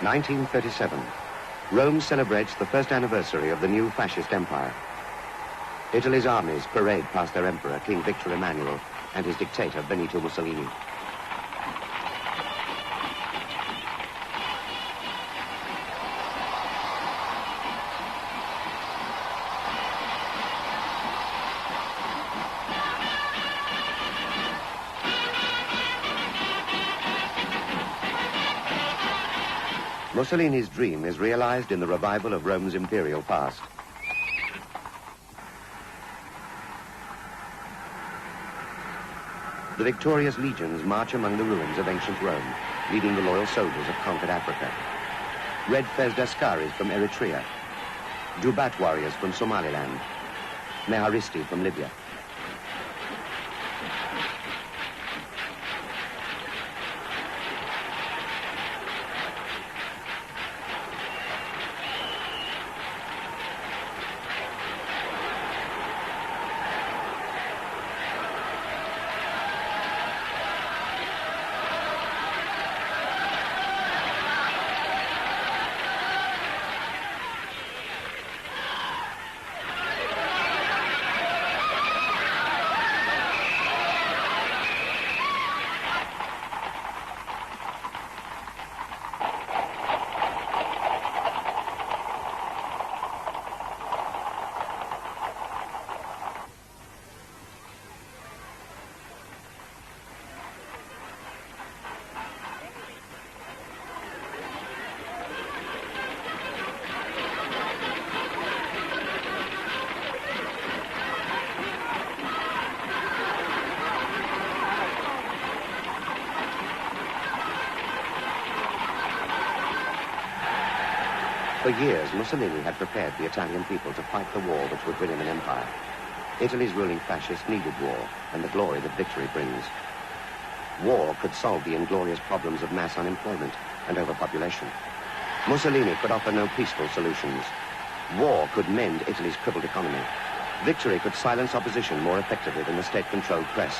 1937. Rome celebrates the first anniversary of the new fascist empire. Italy's armies parade past their emperor, King Victor Emmanuel, and his dictator, Benito Mussolini. Mussolini's dream is realized in the revival of Rome's imperial past. The victorious legions march among the ruins of ancient Rome, leading the loyal soldiers of conquered Africa. Red-fezed Askaris from Eritrea, Dubat warriors from Somaliland, Meharisti from Libya. For years, Mussolini had prepared the Italian people to fight the war which would win him an empire. Italy's ruling fascists needed war and the glory that victory brings. War could solve the inglorious problems of mass unemployment and overpopulation. Mussolini could offer no peaceful solutions. War could mend Italy's crippled economy. Victory could silence opposition more effectively than the state-controlled press.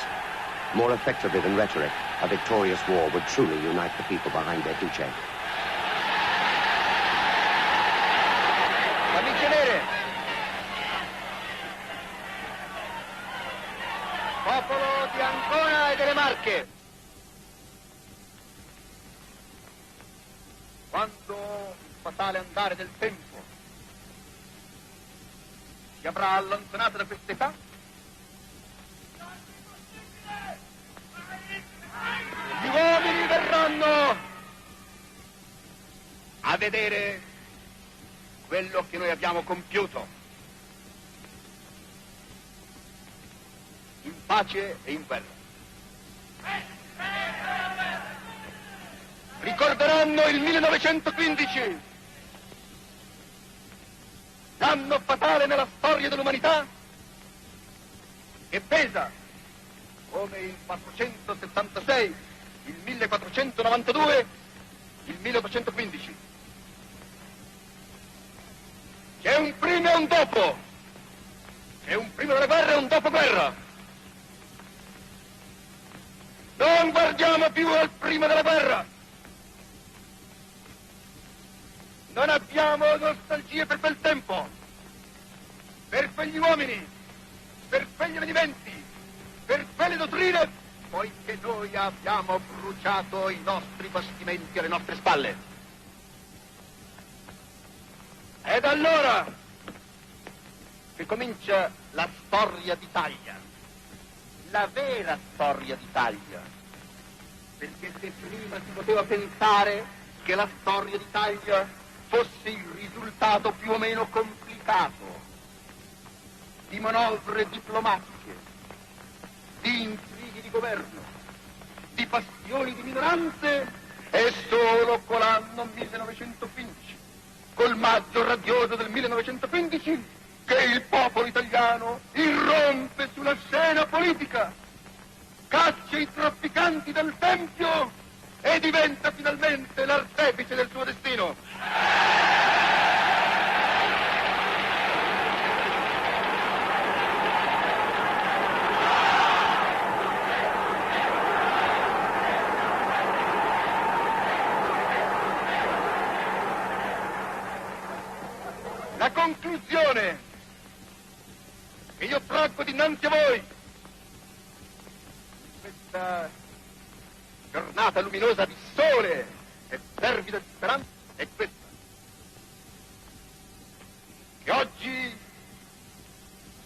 More effectively than rhetoric, a victorious war would truly unite the people behind their duce. Popolo di Ancona e delle Marche. Quando il fatale andare del tempo si avrà allontanato da quest'età, gli uomini verranno a vedere quello che noi abbiamo compiuto. In pace e in guerra. Ricorderanno il 1915, l'anno fatale nella storia dell'umanità, che pesa come il 476, il 1492, il 1815. C'è un prima e un dopo, c'è un prima della guerra e un dopo guerra. Non guardiamo più al prima della guerra. Non abbiamo nostalgie per quel tempo, per quegli uomini, per quegli avvenimenti, per quelle dottrine, poiché noi abbiamo bruciato i nostri bastimenti alle nostre spalle. Ed allora che comincia la storia d'Italia. La vera storia d'Italia, perché se prima si poteva pensare che la storia d'Italia fosse il risultato più o meno complicato di manovre diplomatiche, di intrighi di governo, di passioni di minoranze, è solo con l'anno 1915, col maggio radioso del 1915, che il popolo italiano irrompe sulla scena politica, caccia i trafficanti del Tempio e diventa finalmente l'artefice del suo destino. La conclusione che io traggo dinanzi a voi in questa giornata luminosa di sole e fervida di speranza è questa: che oggi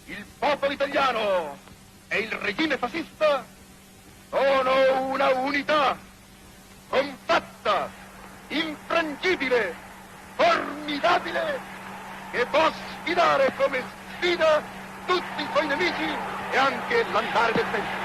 il popolo italiano e il regime fascista sono una unità compatta, infrangibile, formidabile, che può sfidare come sfida tutti i suoi nemici e anche l'andare del tempo.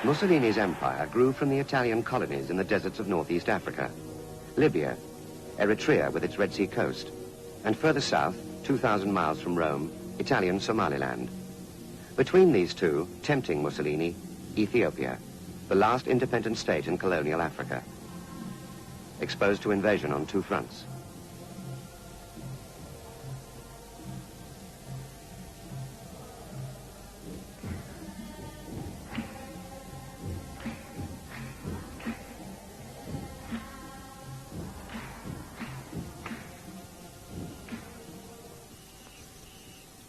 Mussolini's empire grew from the Italian colonies in the deserts of northeast Africa, Libya, Eritrea with its Red Sea coast, and further south, 2,000 miles from Rome, Italian Somaliland. Between these two, tempting Mussolini, Ethiopia, the last independent state in colonial Africa, exposed to invasion on two fronts.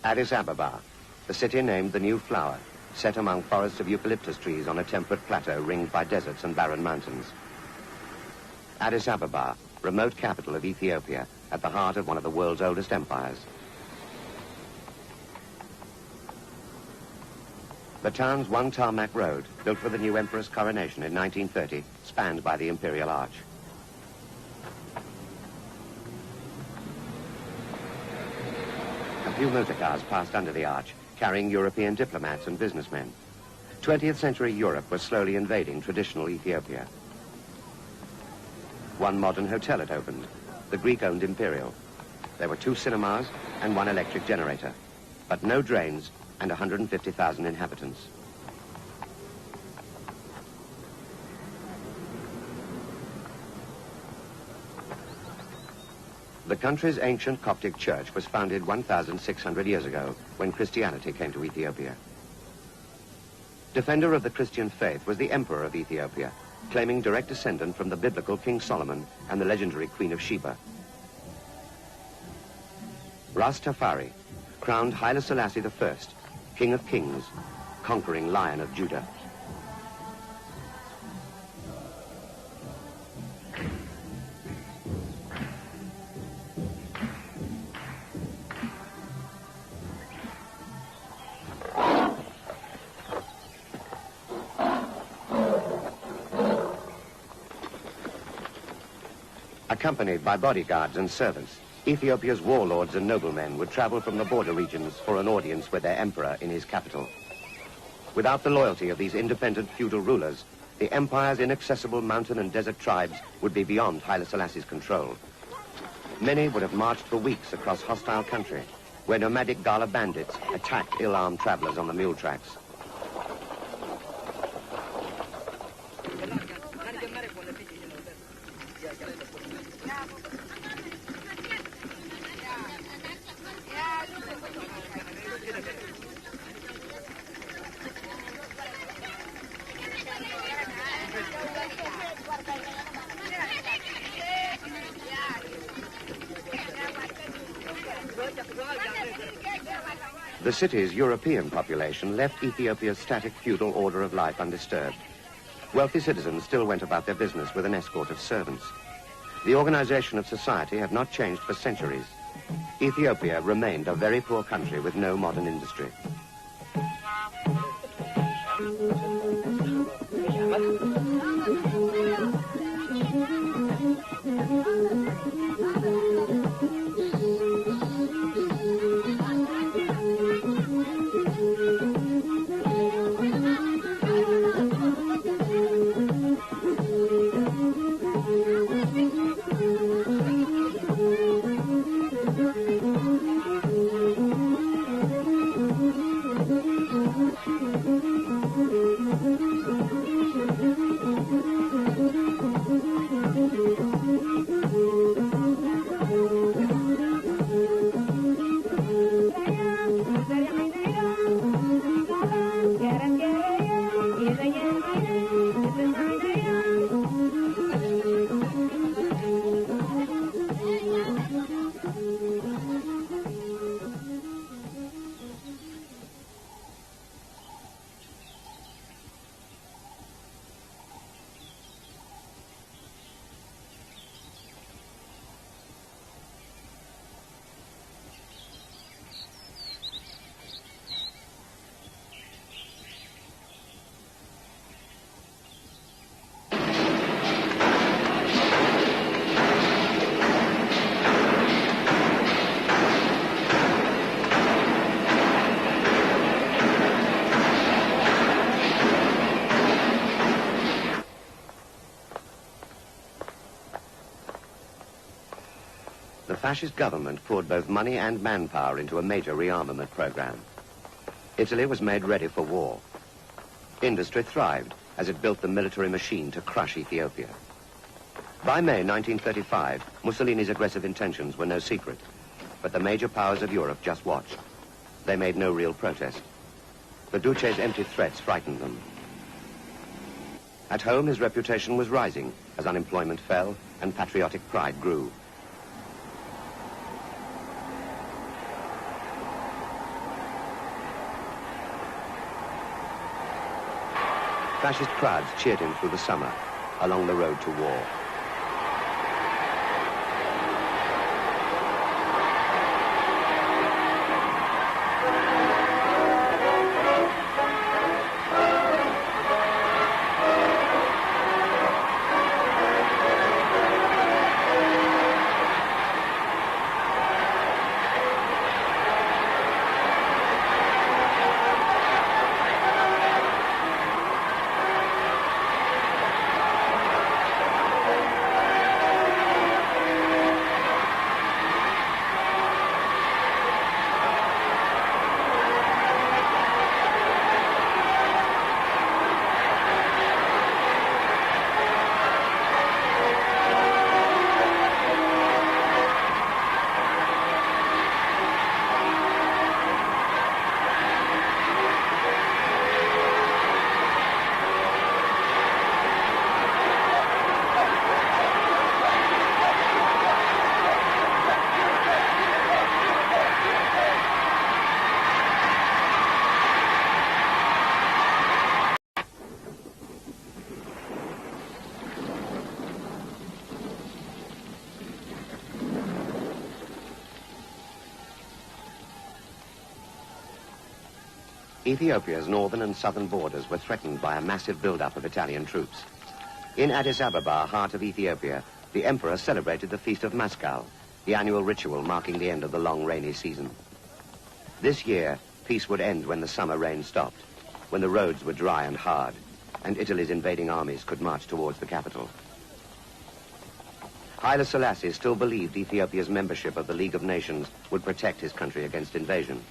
Addis Ababa, the city named the New Flower, set among forests of eucalyptus trees on a temperate plateau ringed by deserts and barren mountains. Addis Ababa, remote capital of Ethiopia, at the heart of one of the world's oldest empires. The town's one tarmac road, built for the new emperor's coronation in 1930, spanned by the Imperial Arch. A few motor cars passed under the arch, carrying European diplomats and businessmen. 20th century Europe was slowly invading traditional Ethiopia. One modern hotel had opened, the Greek-owned Imperial. There were 2 cinemas and 1 electric generator, but no drains and 150,000 inhabitants. The country's ancient Coptic church was founded 1,600 years ago when Christianity came to Ethiopia. Defender of the Christian faith was the Emperor of Ethiopia, claiming direct descent from the biblical King Solomon and the legendary Queen of Sheba. Ras Tafari, crowned Haile Selassie I, King of Kings, conquering Lion of Judah. Accompanied by bodyguards and servants, Ethiopia's warlords and noblemen would travel from the border regions for an audience with their emperor in his capital. Without the loyalty of these independent feudal rulers, the empire's inaccessible mountain and desert tribes would be beyond Haile Selassie's control. Many would have marched for weeks across hostile country, where nomadic Gala bandits attacked ill-armed travelers on the mule tracks. The city's European population left Ethiopia's static feudal order of life undisturbed. Wealthy citizens still went about their business with an escort of servants. The organization of society had not changed for centuries. Ethiopia remained a very poor country with no modern industry. Thank you. the fascist government poured both money and manpower into a major rearmament program. Italy was made ready for war. Industry thrived as it built the military machine to crush Ethiopia. By May 1935, Mussolini's aggressive intentions were no secret, but the major powers of Europe just watched. They made no real protest. The Duce's empty threats frightened them. At home, his reputation was rising as unemployment fell and patriotic pride grew. Fascist crowds cheered him through the summer along the road to war. Ethiopia's northern and southern borders were threatened by a massive buildup of Italian troops. In Addis Ababa, heart of Ethiopia, the emperor celebrated the Feast of Maskal, the annual ritual marking the end of the long rainy season. This year, peace would end when the summer rain stopped, when the roads were dry and hard, and Italy's invading armies could march towards the capital. Haile Selassie still believed Ethiopia's membership of the League of Nations would protect his country against invasion.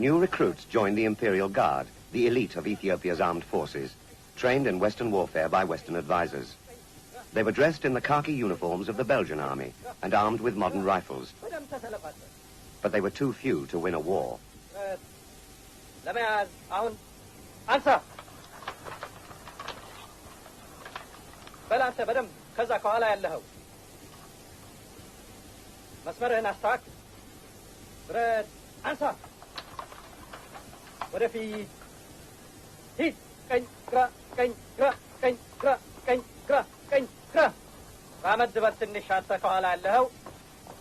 New recruits joined the Imperial Guard, the elite of Ethiopia's armed forces, trained in Western warfare by Western advisors. They were dressed in the khaki uniforms of the Belgian army and armed with modern rifles. But they were too few to win a war. ወደፊት ሂድ ቀኝ ግራ ቀኝ ግራ ቀኝ ግራ ቀኝ ግራ ቀኝ ግራ ራመድ በል ትንሽ አንተ ከኋላ ያለኸው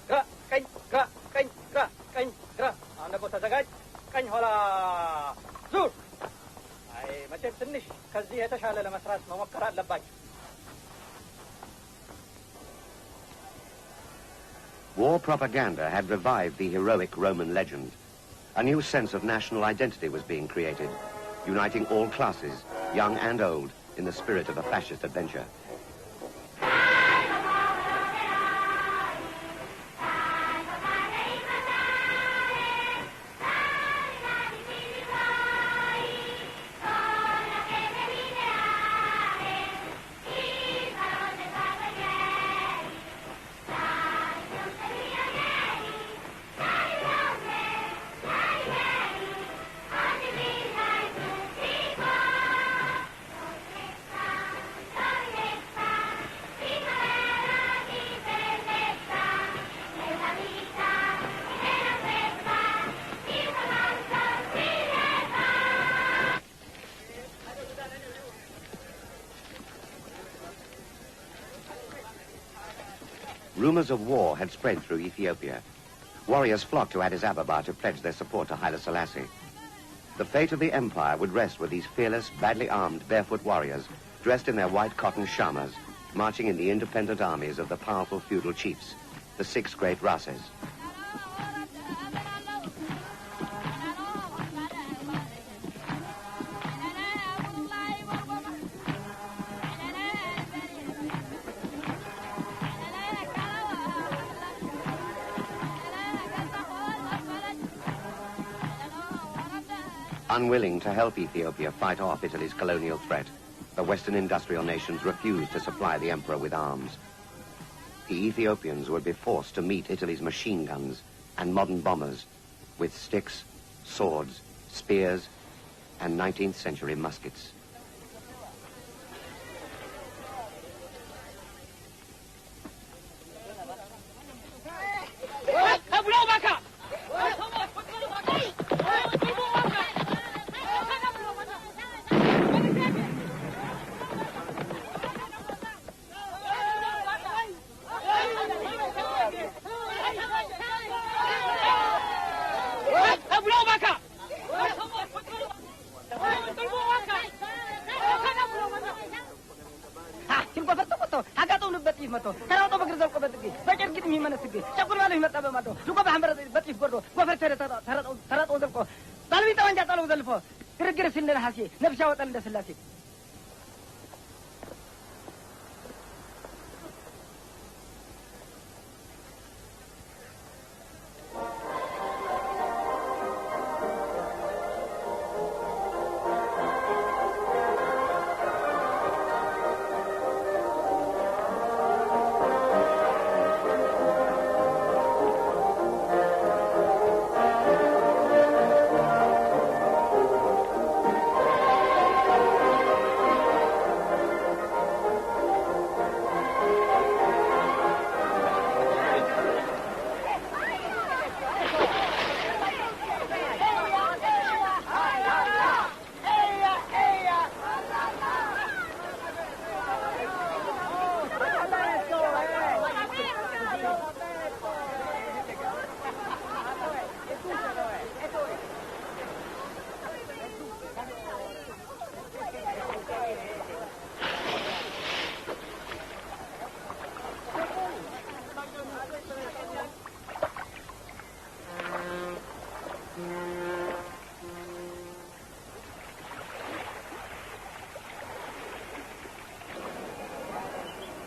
ግራ ቀኝ ግራ ቀኝ ግራ ቀኝ ግራ አሁን ደግሞ ተዘጋጅ ቀኝ ኋላ ዙር አይ መቼም ትንሽ ከዚህ የተሻለ ለመስራት መሞከር አለባችሁ War propaganda had revived the heroic Roman legend. A new sense of national identity was being created, uniting all classes, young and old, in the spirit of a fascist adventure. Rumors of war had spread through Ethiopia. Warriors flocked to Addis Ababa to pledge their support to Haile Selassie. The fate of the empire would rest with these fearless, badly armed, barefoot warriors, dressed in their white cotton shamas, marching in the independent armies of the powerful feudal chiefs, the 6 great races. Unwilling to help Ethiopia fight off Italy's colonial threat, the Western industrial nations refused to supply the emperor with arms. The Ethiopians would be forced to meet Italy's machine guns and modern bombers with sticks, swords, spears, and 19th century muskets.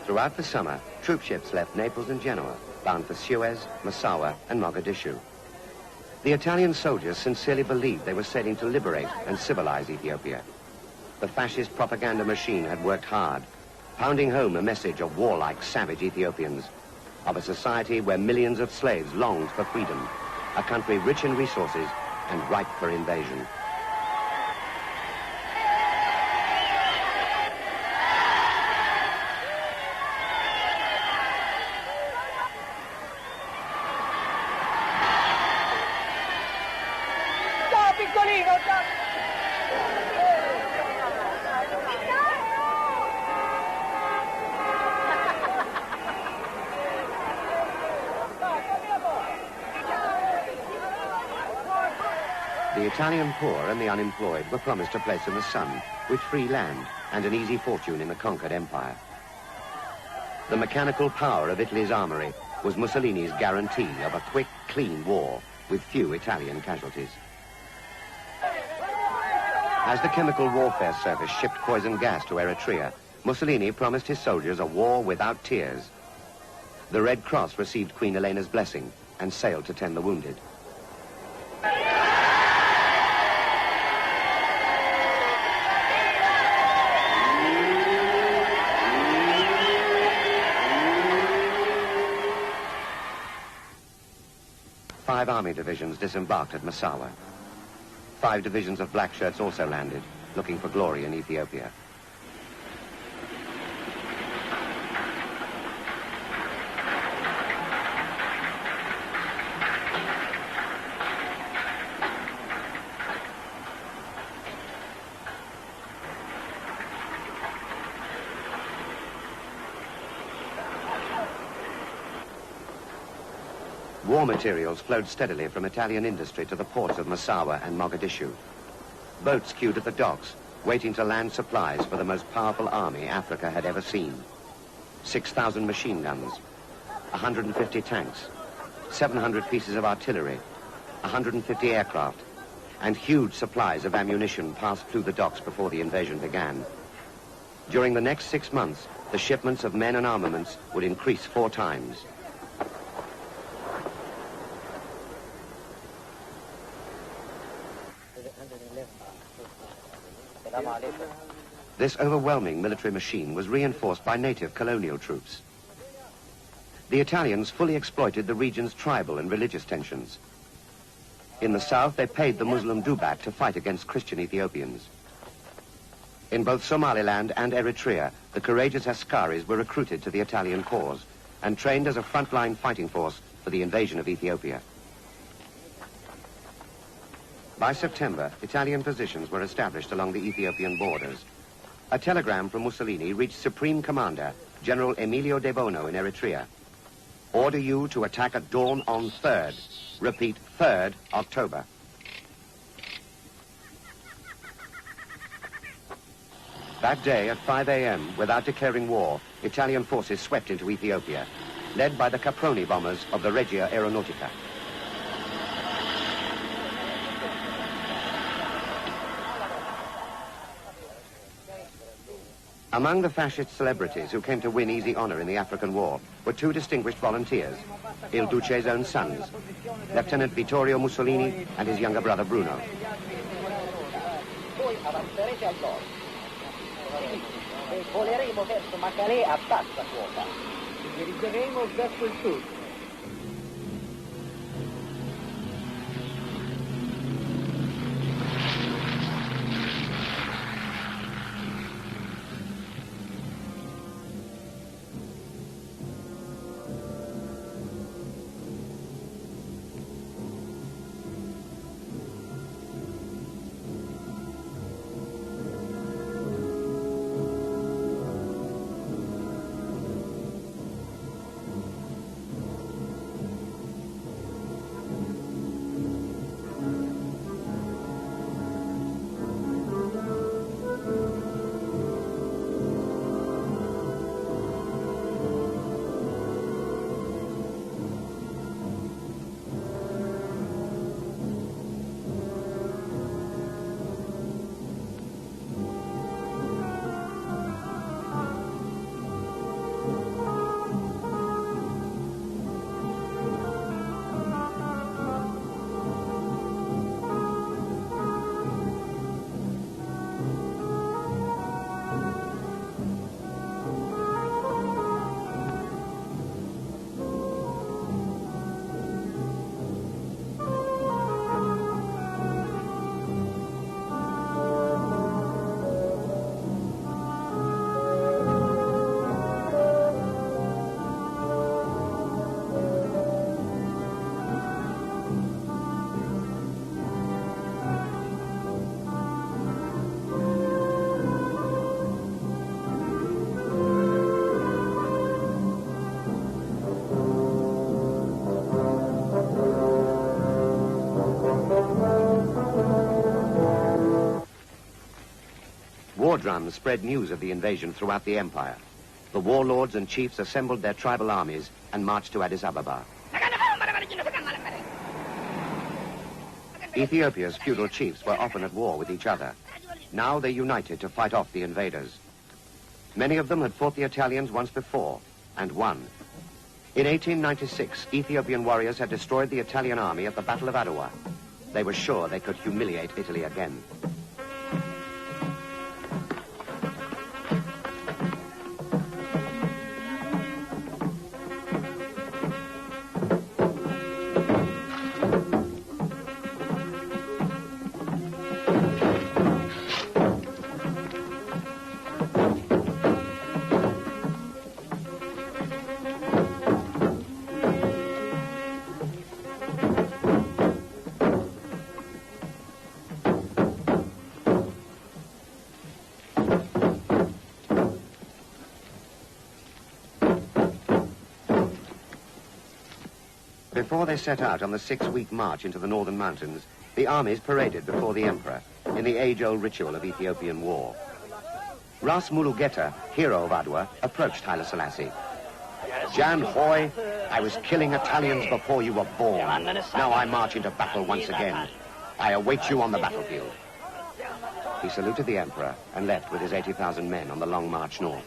Throughout the summer, troop ships left Naples and Genoa, bound for Suez, Massawa, and Mogadishu. The Italian soldiers sincerely believed they were sailing to liberate and civilize Ethiopia. The fascist propaganda machine had worked hard, pounding home a message of warlike, savage Ethiopians, of a society where millions of slaves longed for freedom, a country rich in resources and ripe for invasion. The Italian poor and the unemployed were promised a place in the sun, with free land and an easy fortune in the conquered empire. The mechanical power of Italy's armory was Mussolini's guarantee of a quick, clean war with few Italian casualties. As the Chemical Warfare Service shipped poison gas to Eritrea, Mussolini promised his soldiers a war without tears. The Red Cross received Queen Elena's blessing and sailed to tend the wounded. Five army divisions disembarked at Massawa. 5 divisions of black shirts also landed, looking for glory in Ethiopia. War materials flowed steadily from Italian industry to the ports of Massawa and Mogadishu. Boats queued at the docks, waiting to land supplies for the most powerful army Africa had ever seen. 6,000 machine guns, 150 tanks, 700 pieces of artillery, 150 aircraft, and huge supplies of ammunition passed through the docks before the invasion began. During the next 6 months, the shipments of men and armaments would increase 4 times. This overwhelming military machine was reinforced by native colonial troops. The Italians fully exploited the region's tribal and religious tensions. In the south, they paid the Muslim Dubat to fight against Christian Ethiopians. In both Somaliland and Eritrea, the courageous Askaris were recruited to the Italian cause and trained as a frontline fighting force for the invasion of Ethiopia. By September, Italian positions were established along the Ethiopian borders. A telegram from Mussolini reached Supreme Commander General Emilio De Bono in Eritrea. Order you to attack at dawn on 3rd. Repeat, 3rd October. That day at 5 a.m., without declaring war, Italian forces swept into Ethiopia, led by the Caproni bombers of the Regia Aeronautica. Among the fascist celebrities who came to win easy honor in the African War were 2 distinguished volunteers, Il Duce's own sons, Lieutenant Vittorio Mussolini and his younger brother Bruno. War drums spread news of the invasion throughout the empire. The warlords and chiefs assembled their tribal armies and marched to Addis Ababa. Ethiopia's feudal chiefs were often at war with each other. Now they united to fight off the invaders. Many of them had fought the Italians once before and won. In 1896, Ethiopian warriors had destroyed the Italian army at the Battle of Adwa. They were sure they could humiliate Italy again. Before they set out on the 6-week march into the northern mountains, the armies paraded before the emperor in the age-old ritual of Ethiopian war. Ras Mulugeta, hero of Adwa, approached Haile Selassie. Jan Hoy, I was killing Italians before you were born. Now I march into battle once again. I await you on the battlefield. He saluted the emperor and left with his 80,000 men on the long march north.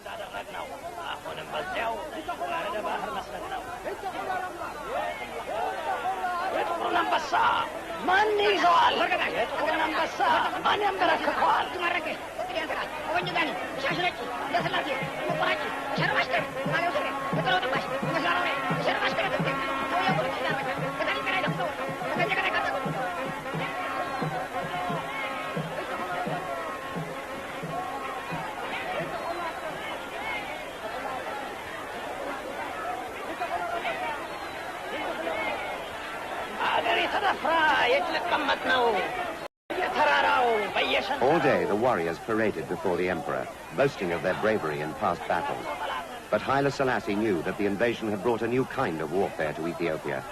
All day the warriors paraded before the emperor, boasting of their bravery in past battles. But Haile Selassie knew that the invasion had brought a new kind of warfare to Ethiopia.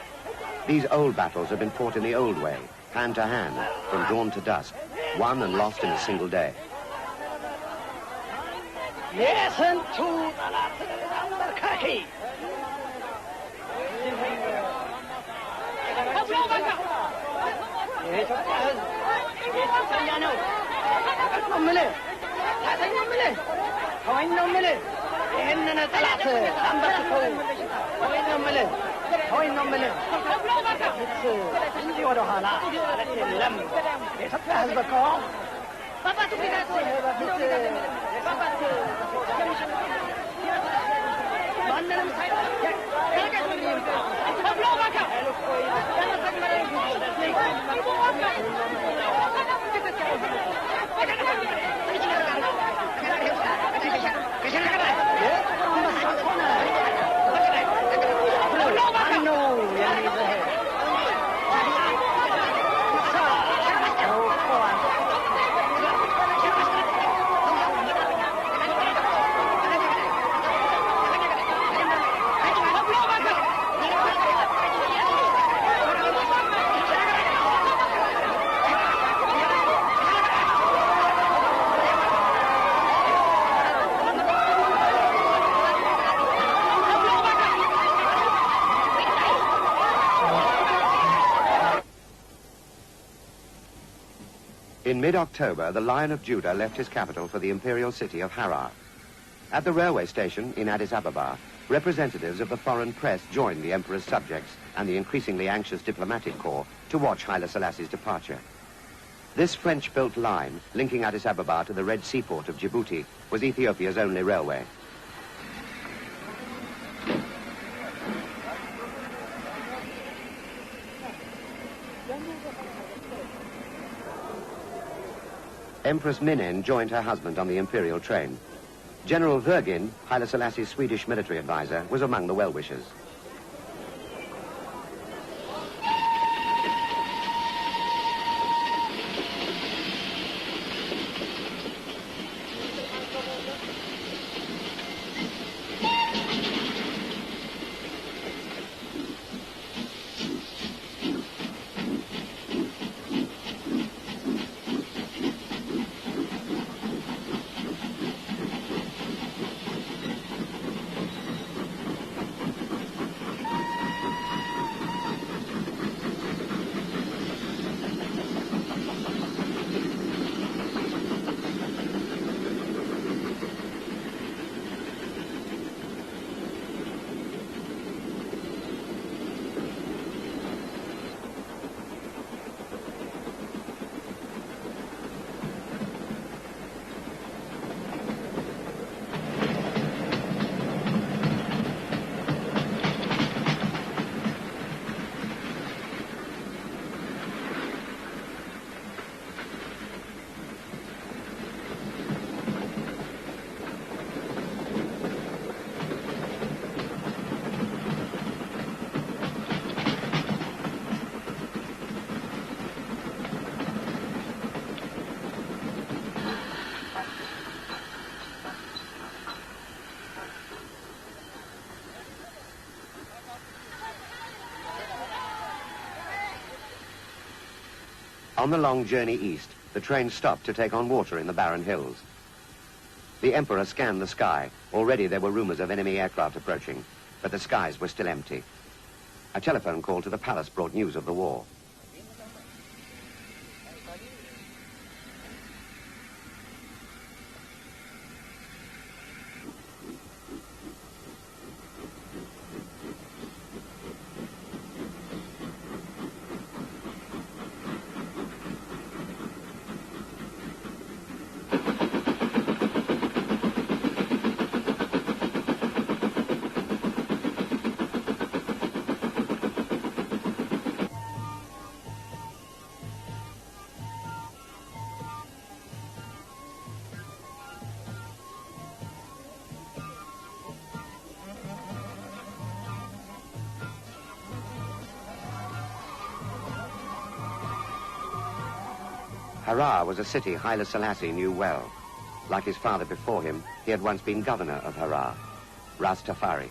These old battles had been fought in the old way, hand to hand, from dawn to dusk, won and lost in a single day. Listen to Kaki. In mid-October, the Lion of Judah left his capital for the imperial city of Harar. At the railway station in Addis Ababa, representatives of the foreign press joined the emperor's subjects and the increasingly anxious diplomatic corps to watch Haile Selassie's departure. This French-built line, linking Addis Ababa to the Red Sea port of Djibouti, was Ethiopia's only railway. Empress Minen joined her husband on the imperial train. General Virgin, Haile Selassie's Swedish military advisor, was among the well-wishers. On the long journey east, the train stopped to take on water in the barren hills. The Emperor scanned the sky. Already there were rumors of enemy aircraft approaching, but the skies were still empty. A telephone call to the palace brought news of the war. Harar was a city Haile Selassie knew well. Like his father before him, he had once been governor of Harar, Ras Tafari.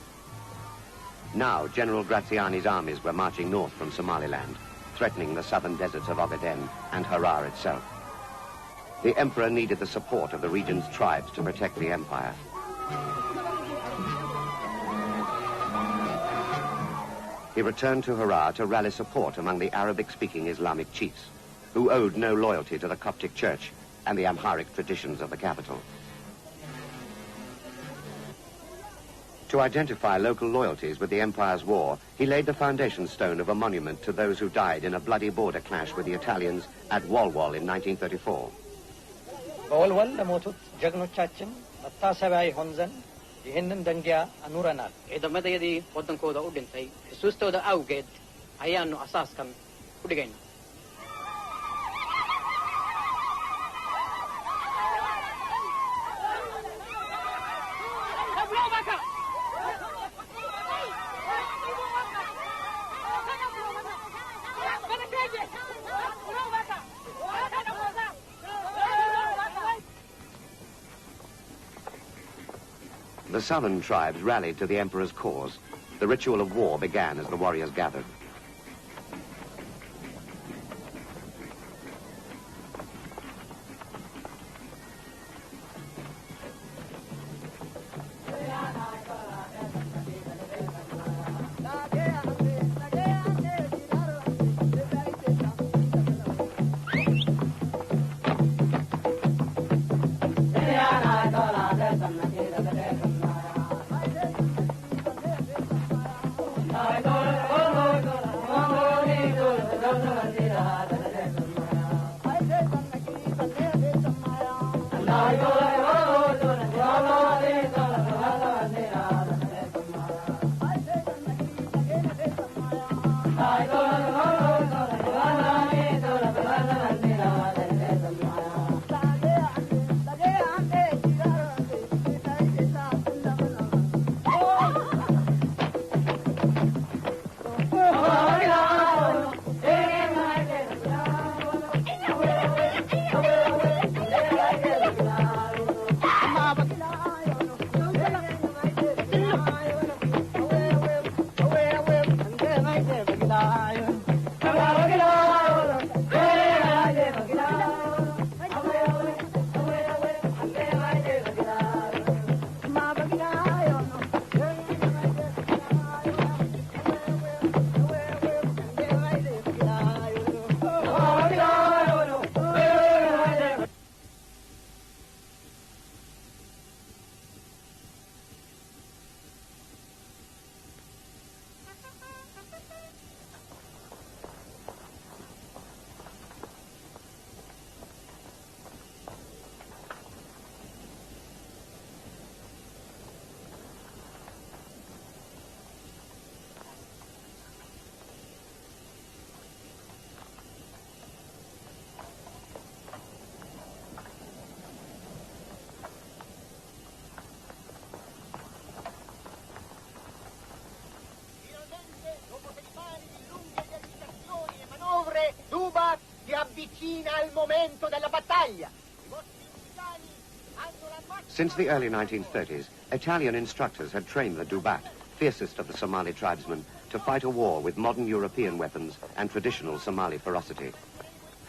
Now, General Graziani's armies were marching north from Somaliland, threatening the southern deserts of Ogaden and Harar itself. The emperor needed the support of the region's tribes to protect the empire. He returned to Harar to rally support among the Arabic-speaking Islamic chiefs, who owed no loyalty to the Coptic Church and the Amharic traditions of the capital. To identify local loyalties with the empire's war, he laid the foundation stone of a monument to those who died in a bloody border clash with the Italians at Walwal in 1934. በወልወል ለሞቱት ጀግኖቻችን መታሰቢያ ይሆን ዘንድ ይህንን ደንጊያ አኑረናል። ciidamadayadii waddankooda u dhintay xusuustooda awgeed ayaanu asaaskan u dhigayna. The southern tribes rallied to the emperor's cause. The ritual of war began as the warriors gathered. Since the early 1930s, Italian instructors had trained the Dubat, fiercest of the Somali tribesmen, to fight a war with modern European weapons and traditional Somali ferocity.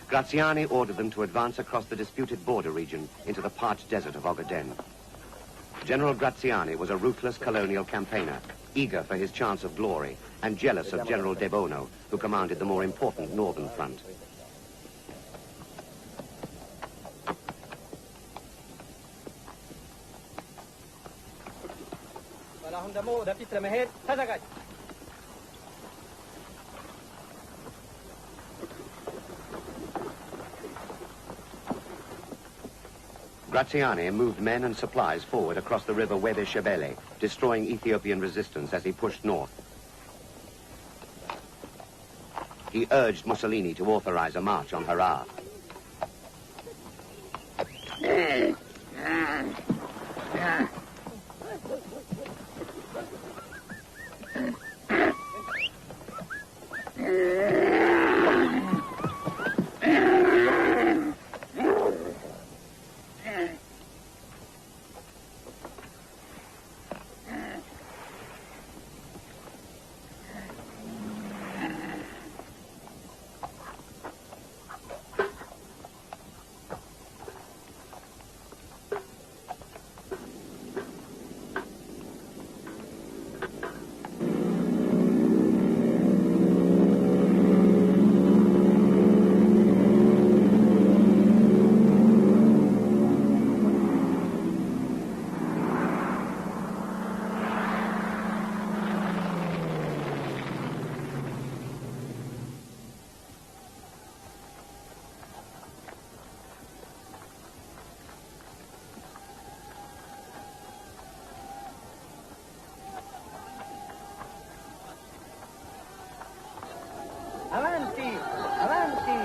Graziani ordered them to advance across the disputed border region into the parched desert of Ogaden. General Graziani was a ruthless colonial campaigner, eager for his chance of glory and jealous of General De Bono, who commanded the more important northern front. Graziani moved men and supplies forward across the river Webe Shebele, destroying Ethiopian resistance as he pushed north. He urged Mussolini to authorize a march on Harar. Avanti! Avanti!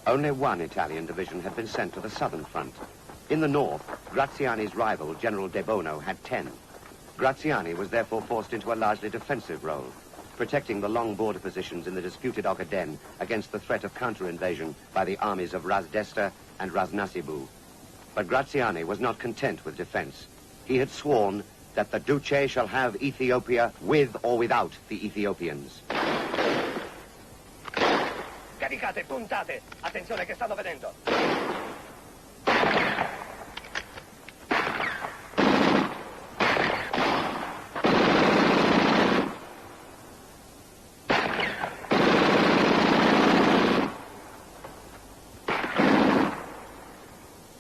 Only one Italian division had been sent to the southern front. In the north, Graziani's rival, General De Bono, had 10. Graziani was therefore forced into a largely defensive role, protecting the long border positions in the disputed Ogaden against the threat of counter-invasion by the armies of Ras Desta and Ras Nasibu. But Graziani was not content with defense. He had sworn that the Duce shall have Ethiopia with or without the Ethiopians. Caricate, puntate! Attenzione che stanno vedendo!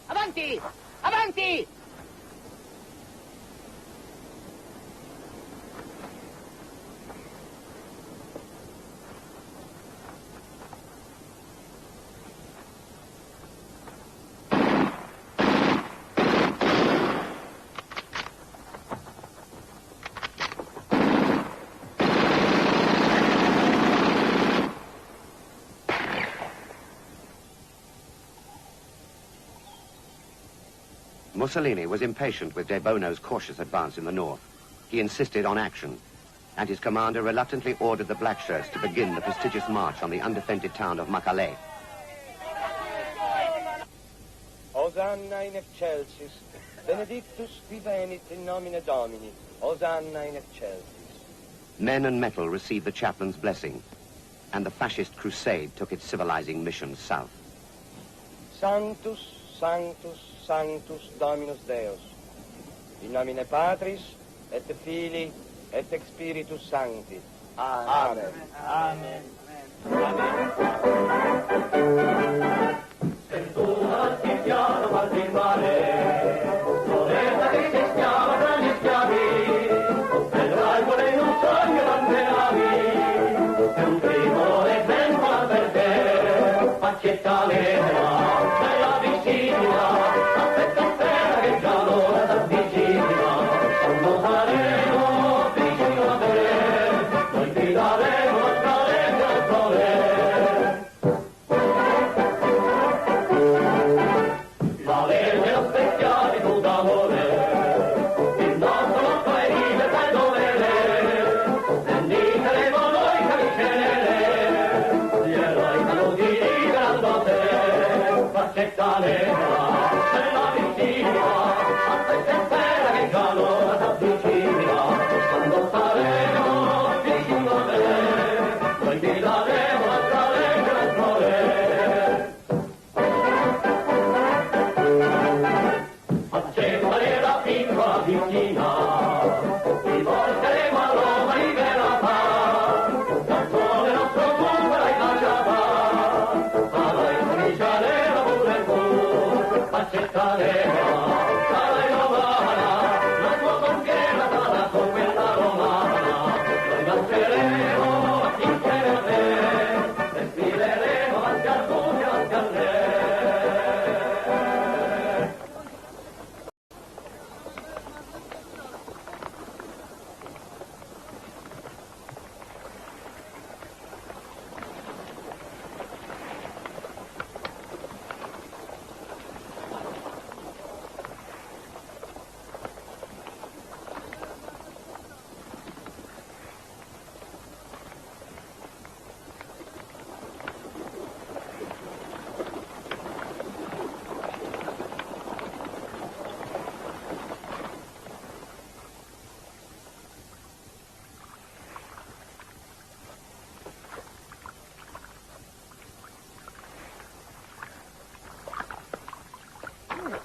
Avanti! Avanti! Mussolini was impatient with De Bono's cautious advance in the north. He insisted on action, and his commander reluctantly ordered the Blackshirts to begin the prestigious march on the undefended town of Makale. Hosanna in excelsis, benedictus qui venit in nomine Domini, Hosanna in excelsis. Men and metal received the chaplain's blessing, and the fascist crusade took its civilizing mission south. Sanctus, Sanctus, Sanctus Dominus Deus, in nomine Patris, et Filii, et Spiritus Sancti. Amen. Amen. Prendite le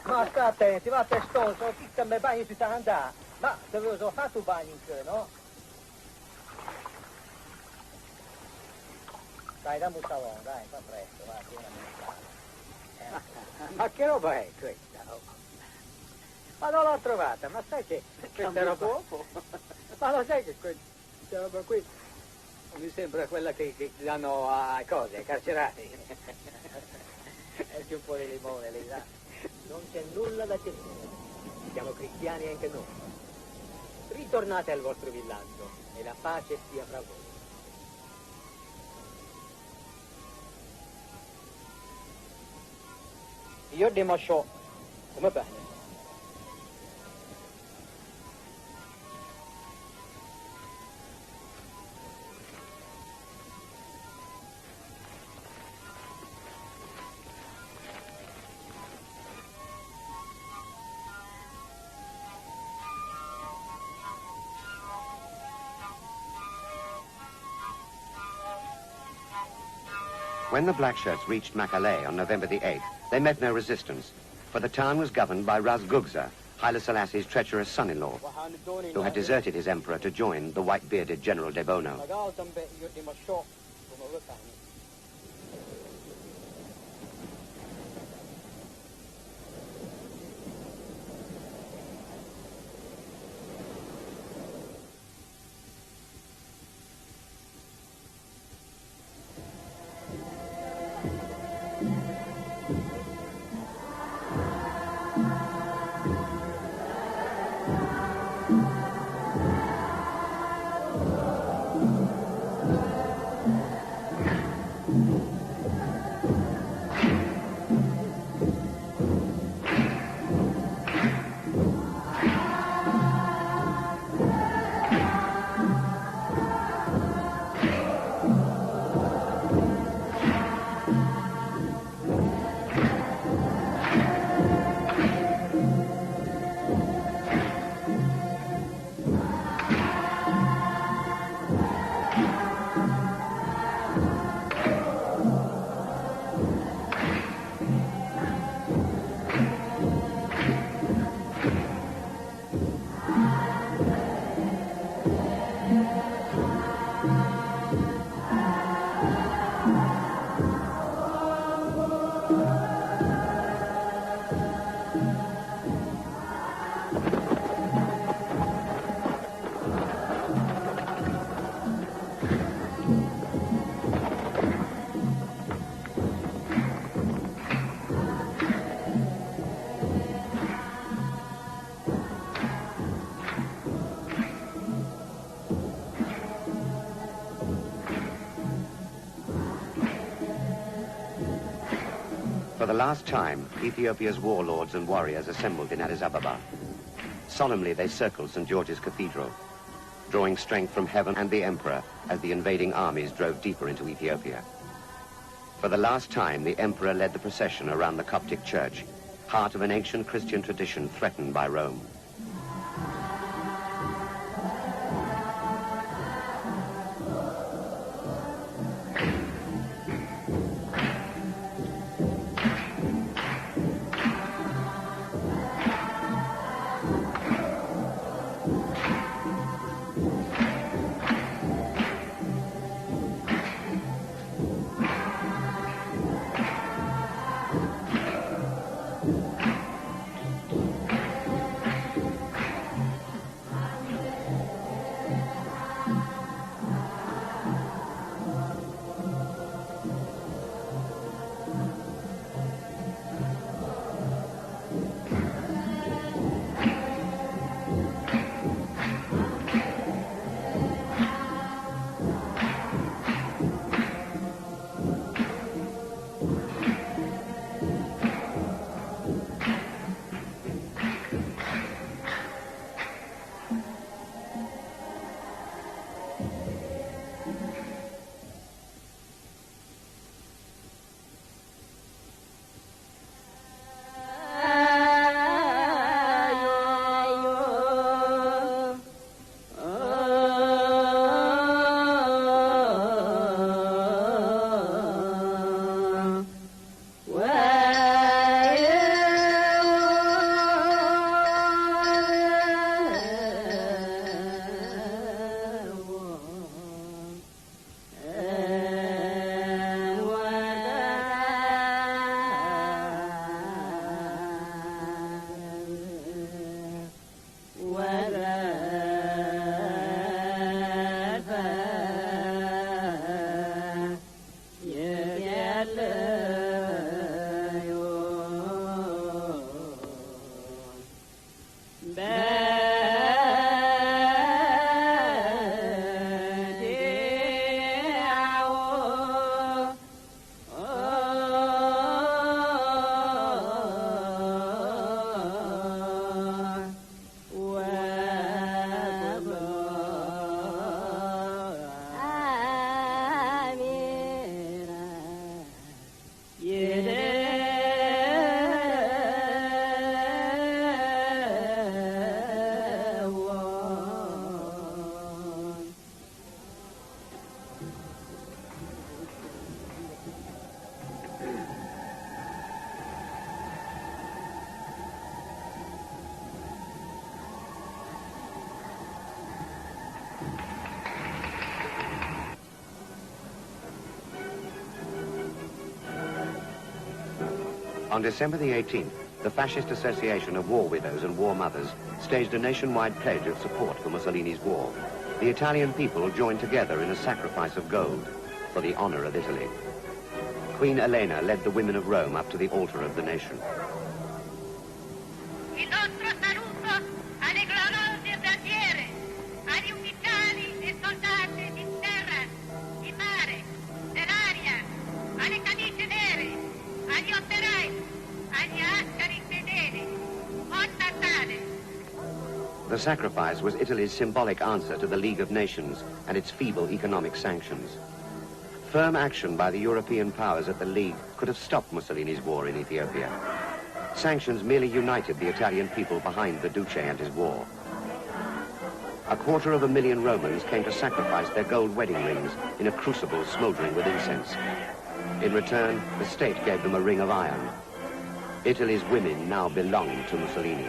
Ma sta attenti, va testoso, chi che mi bagni si sta andando. Ma dovevo fare tu bagni in che, no? Dai, dammi un savone, dai, fa presto, va, tieni a Ma che roba è questa? Ma non l'ho trovata, ma sai che questa roba... Ma lo sai che questa roba qui mi sembra quella che danno a cose, ai carcerati. Metti un po' di limone lì, dai. Non c'è nulla da temere. Siamo cristiani anche noi. Ritornate al vostro villaggio e la pace sia fra voi. Io dimoscio come bene. When the black shirts reached Makale on November the 8th, they met no resistance, for the town was governed by Ras Gugza, Haile Selassie's treacherous son-in-law, who had deserted his emperor to join the white-bearded General Debono. For the last time, Ethiopia's warlords and warriors assembled in Addis Ababa. Solemnly they circled St. George's Cathedral, drawing strength from heaven and the emperor as the invading armies drove deeper into Ethiopia. For the last time, the emperor led the procession around the Coptic church, heart of an ancient Christian tradition threatened by Rome. On December the 18th, the Fascist Association of War Widows and War Mothers staged a nationwide pledge of support for Mussolini's war. The Italian people joined together in a sacrifice of gold for the honor of Italy. Queen Elena led the women of Rome up to the altar of the nation. Il nostro saluto alle gloriose bandiere, agli ufficiali e soldati di terra, di mare, dell'aria, alle camicie nere, agli operai, agli ascari fedeli. Buon Natale! The sacrifice was Italy's symbolic answer to the League of Nations and its feeble economic sanctions. Firm action by the European powers at the League could have stopped Mussolini's war in Ethiopia. Sanctions merely united the Italian people behind the Duce and his war. 250,000 Romans came to sacrifice their gold wedding rings in a crucible smoldering with incense. In return, the state gave them a ring of iron. Italy's women now belonged to Mussolini.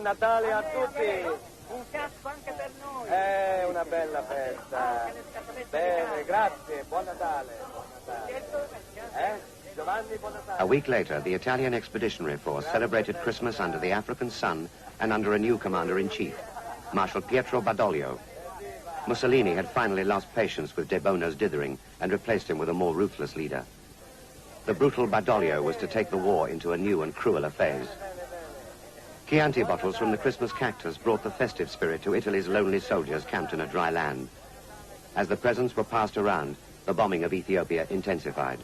Natale a tutti! Un fiasco anche per noi. Una bella festa. Bene, grazie. Buon Natale. Buon Natale. Giovanni, buon Natale. A week later, the Italian Expeditionary Force celebrated Christmas under the African sun and under a new commander-in-chief, Marshal Pietro Badoglio. Mussolini had finally lost patience with De Bono's dithering and replaced him with a more ruthless leader. The brutal Badoglio was to take the war into a new and crueler phase. Chianti bottles from the Christmas cactus brought the festive spirit to Italy's lonely soldiers camped in a dry land. As the presents were passed around, the bombing of Ethiopia intensified.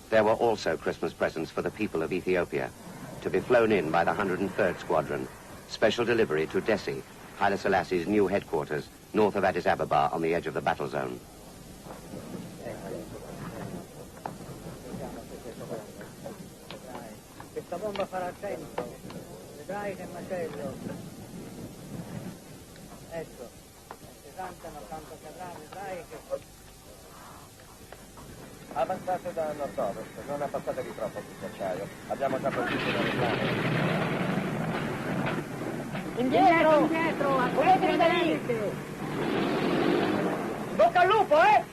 There were also Christmas presents for the people of Ethiopia, to be flown in by the 103rd Squadron, special delivery to Dessie, Haile Selassie's new headquarters, north of Addis Ababa on the edge of the battle zone. Questa bomba farà 100, vedrai che macello. Ecco, 60, 80 cadrà, vedrai che... Avanzate da nord-ovest, non appassatevi troppo sul ghiacciaio. Abbiamo già colpito la regione. Indietro, indietro, accoglietemi da lì! Bocca al lupo, eh!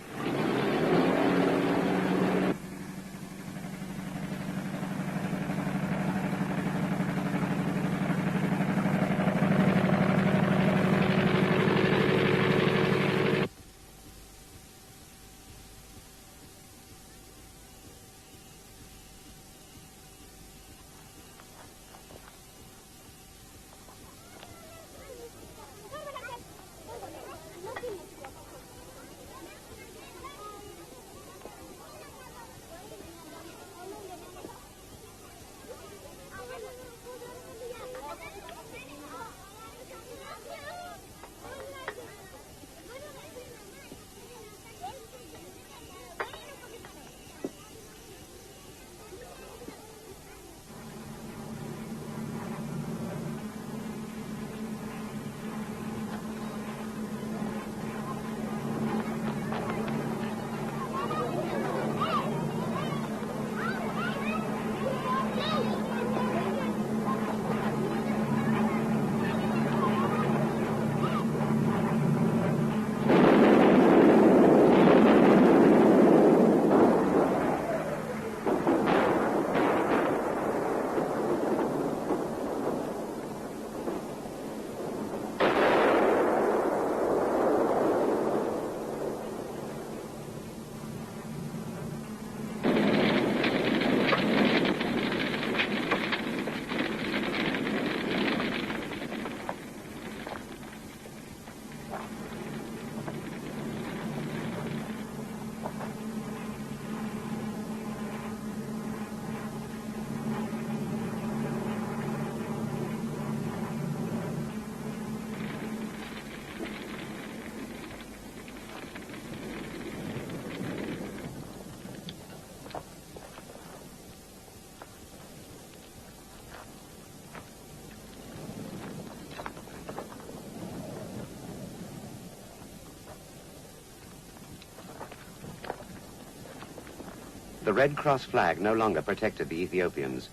The Red Cross flag no longer protected the Ethiopians.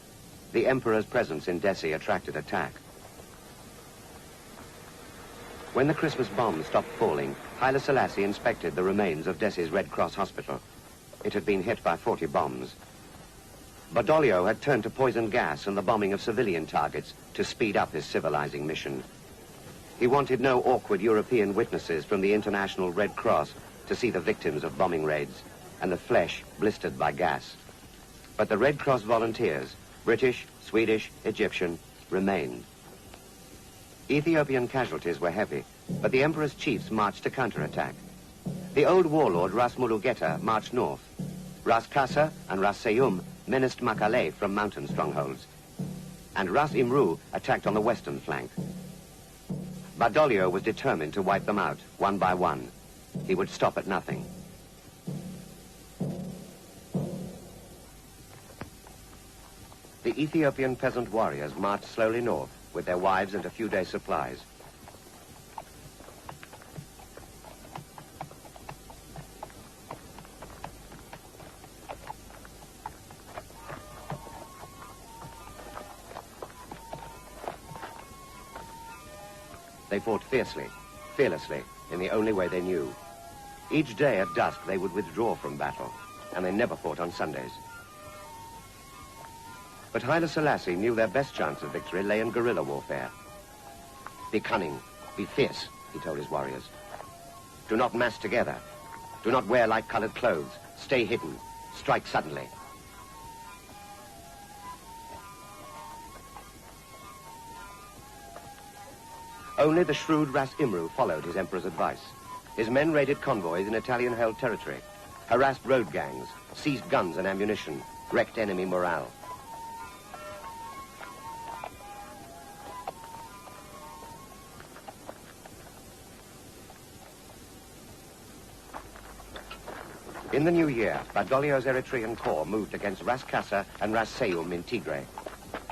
The Emperor's presence in Dessie attracted attack. When the Christmas bombs stopped falling, Haile Selassie inspected the remains of Dessie's Red Cross hospital. It had been hit by 40 bombs. Badoglio had turned to poison gas and the bombing of civilian targets to speed up his civilizing mission. He wanted no awkward European witnesses from the International Red Cross to see the victims of bombing raids and the flesh blistered by gas. But the Red Cross volunteers, British, Swedish, Egyptian, remained. Ethiopian casualties were heavy, but the Emperor's chiefs marched to counterattack. The old warlord Ras Mulugeta marched north. Ras Kassa and Ras Seyum menaced Makale from mountain strongholds. And Ras Imru attacked on the western flank. Badoglio was determined to wipe them out, one by one. He would stop at nothing. The Ethiopian peasant warriors marched slowly north with their wives and a few days' supplies. They fought fiercely, fearlessly, in the only way they knew. Each day at dusk, they would withdraw from battle, and they never fought on Sundays. But Haile Selassie knew their best chance of victory lay in guerrilla warfare. Be cunning, be fierce, he told his warriors. Do not mass together. Do not wear light-colored clothes. Stay hidden. Strike suddenly. Only the shrewd Ras Imru followed his emperor's advice. His men raided convoys in Italian-held territory, harassed road gangs, seized guns and ammunition, wrecked enemy morale. In the new year, Badoglio's Eritrean corps moved against Ras Casa and Ras Seum in Tigray.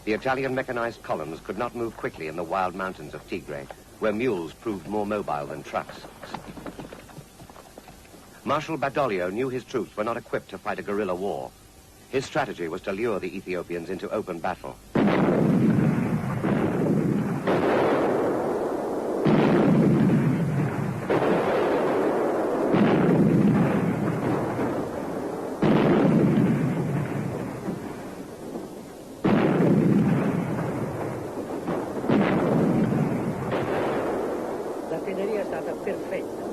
The Italian mechanized columns could not move quickly in the wild mountains of Tigray, where mules proved more mobile than trucks. Marshal Badoglio knew his troops were not equipped to fight a guerrilla war. His strategy was to lure the Ethiopians into open battle. L'artiglieria è stata perfetta.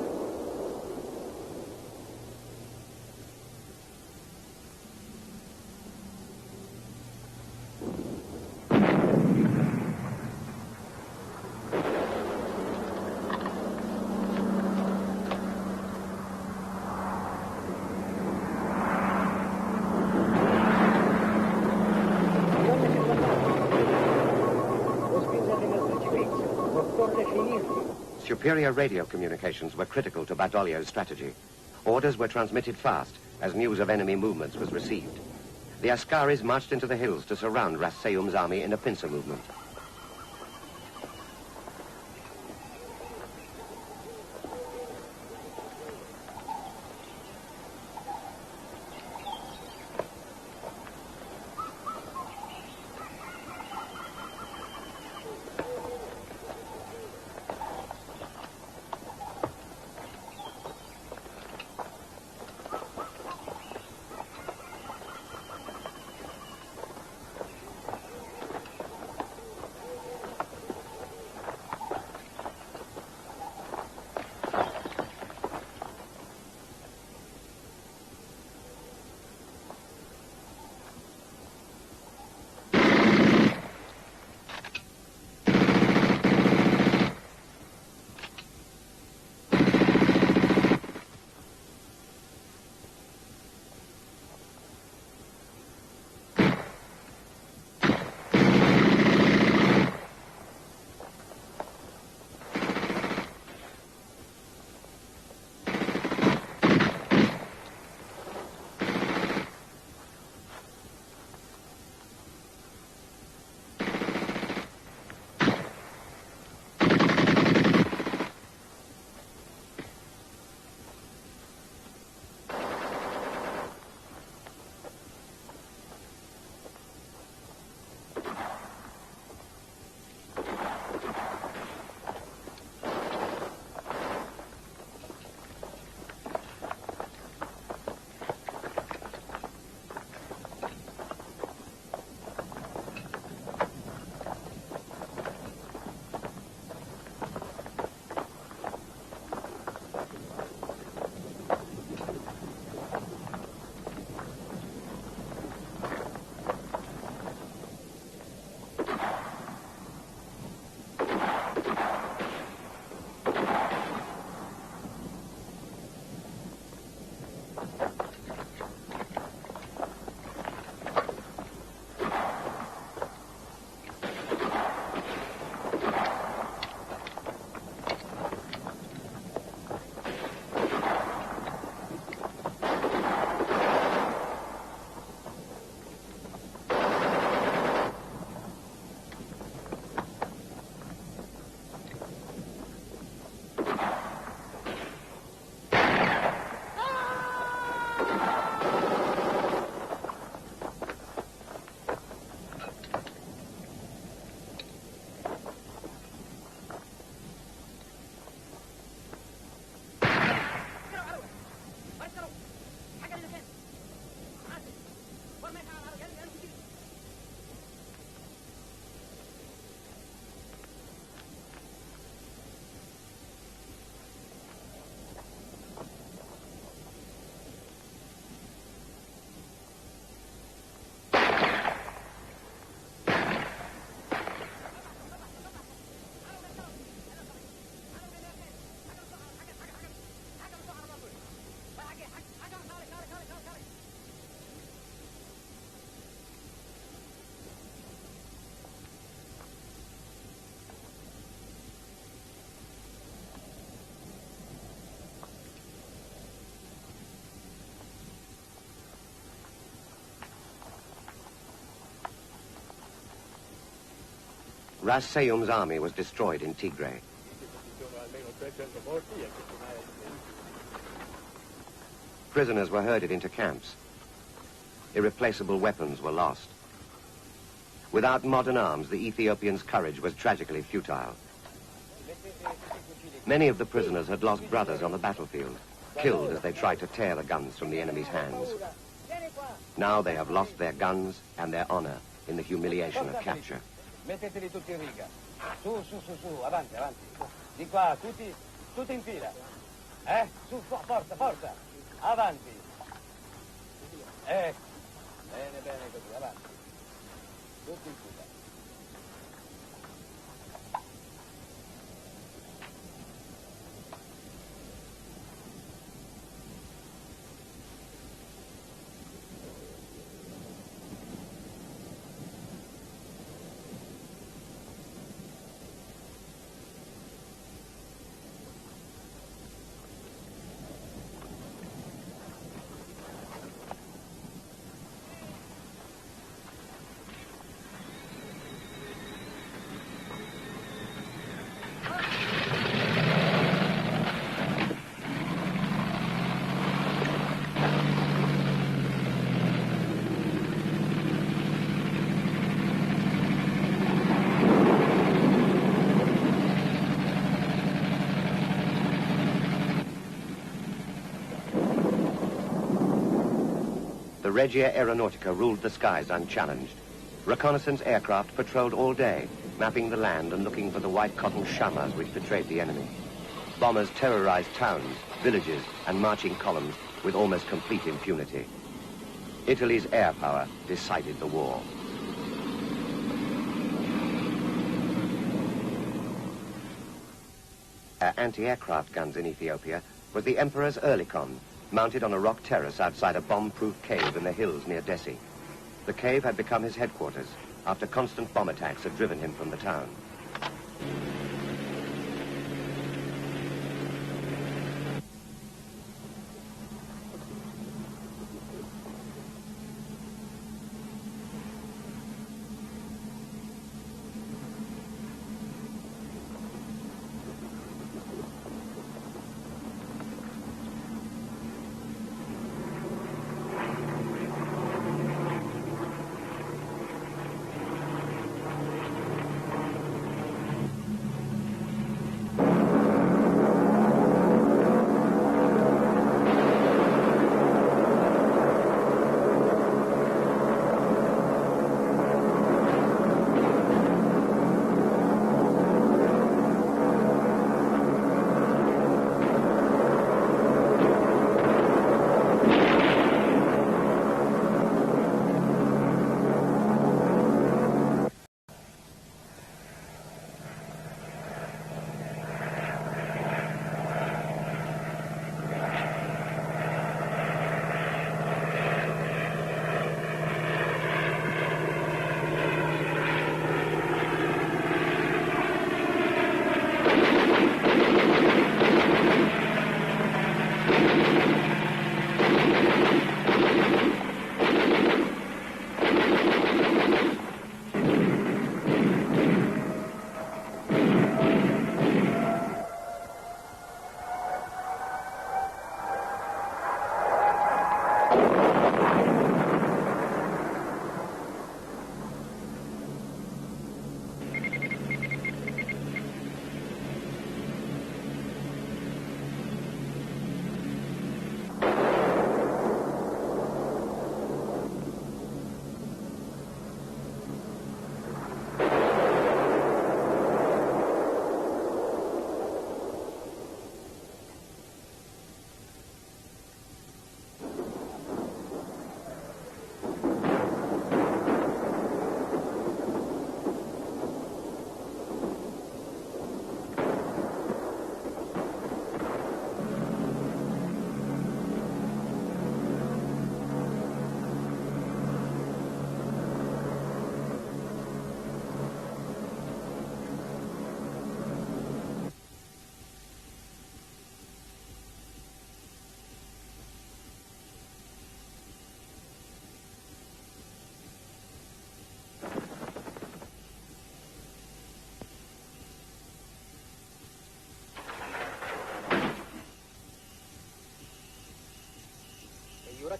Superior radio communications were critical to Badoglio's strategy. Orders were transmitted fast as news of enemy movements was received. The Askaris marched into the hills to surround Ras Seum's army in a pincer movement. Ras Seyum's army was destroyed in Tigray. Prisoners were herded into camps. Irreplaceable weapons were lost. Without modern arms, the Ethiopians' courage was tragically futile. Many of the prisoners had lost brothers on the battlefield, killed as they tried to tear the guns from the enemy's hands. Now they have lost their guns and their honor in the humiliation of capture. Metteteli tutti in riga. Su, su, su, su, avanti, avanti. Di qua, tutti in fila. Su, forza, forza. Avanti. Bene, bene così, avanti. Tutti in fila. The Regia Aeronautica ruled the skies unchallenged. Reconnaissance aircraft patrolled all day, mapping the land and looking for the white cotton shamas which betrayed the enemy. Bombers terrorized towns, villages, and marching columns with almost complete impunity. Italy's air power decided the war. Anti-aircraft guns in Ethiopia was the Emperor's Oerlikon, mounted on a rock terrace outside a bomb-proof cave in the hills near Dessie. The cave had become his headquarters after constant bomb attacks had driven him from the town.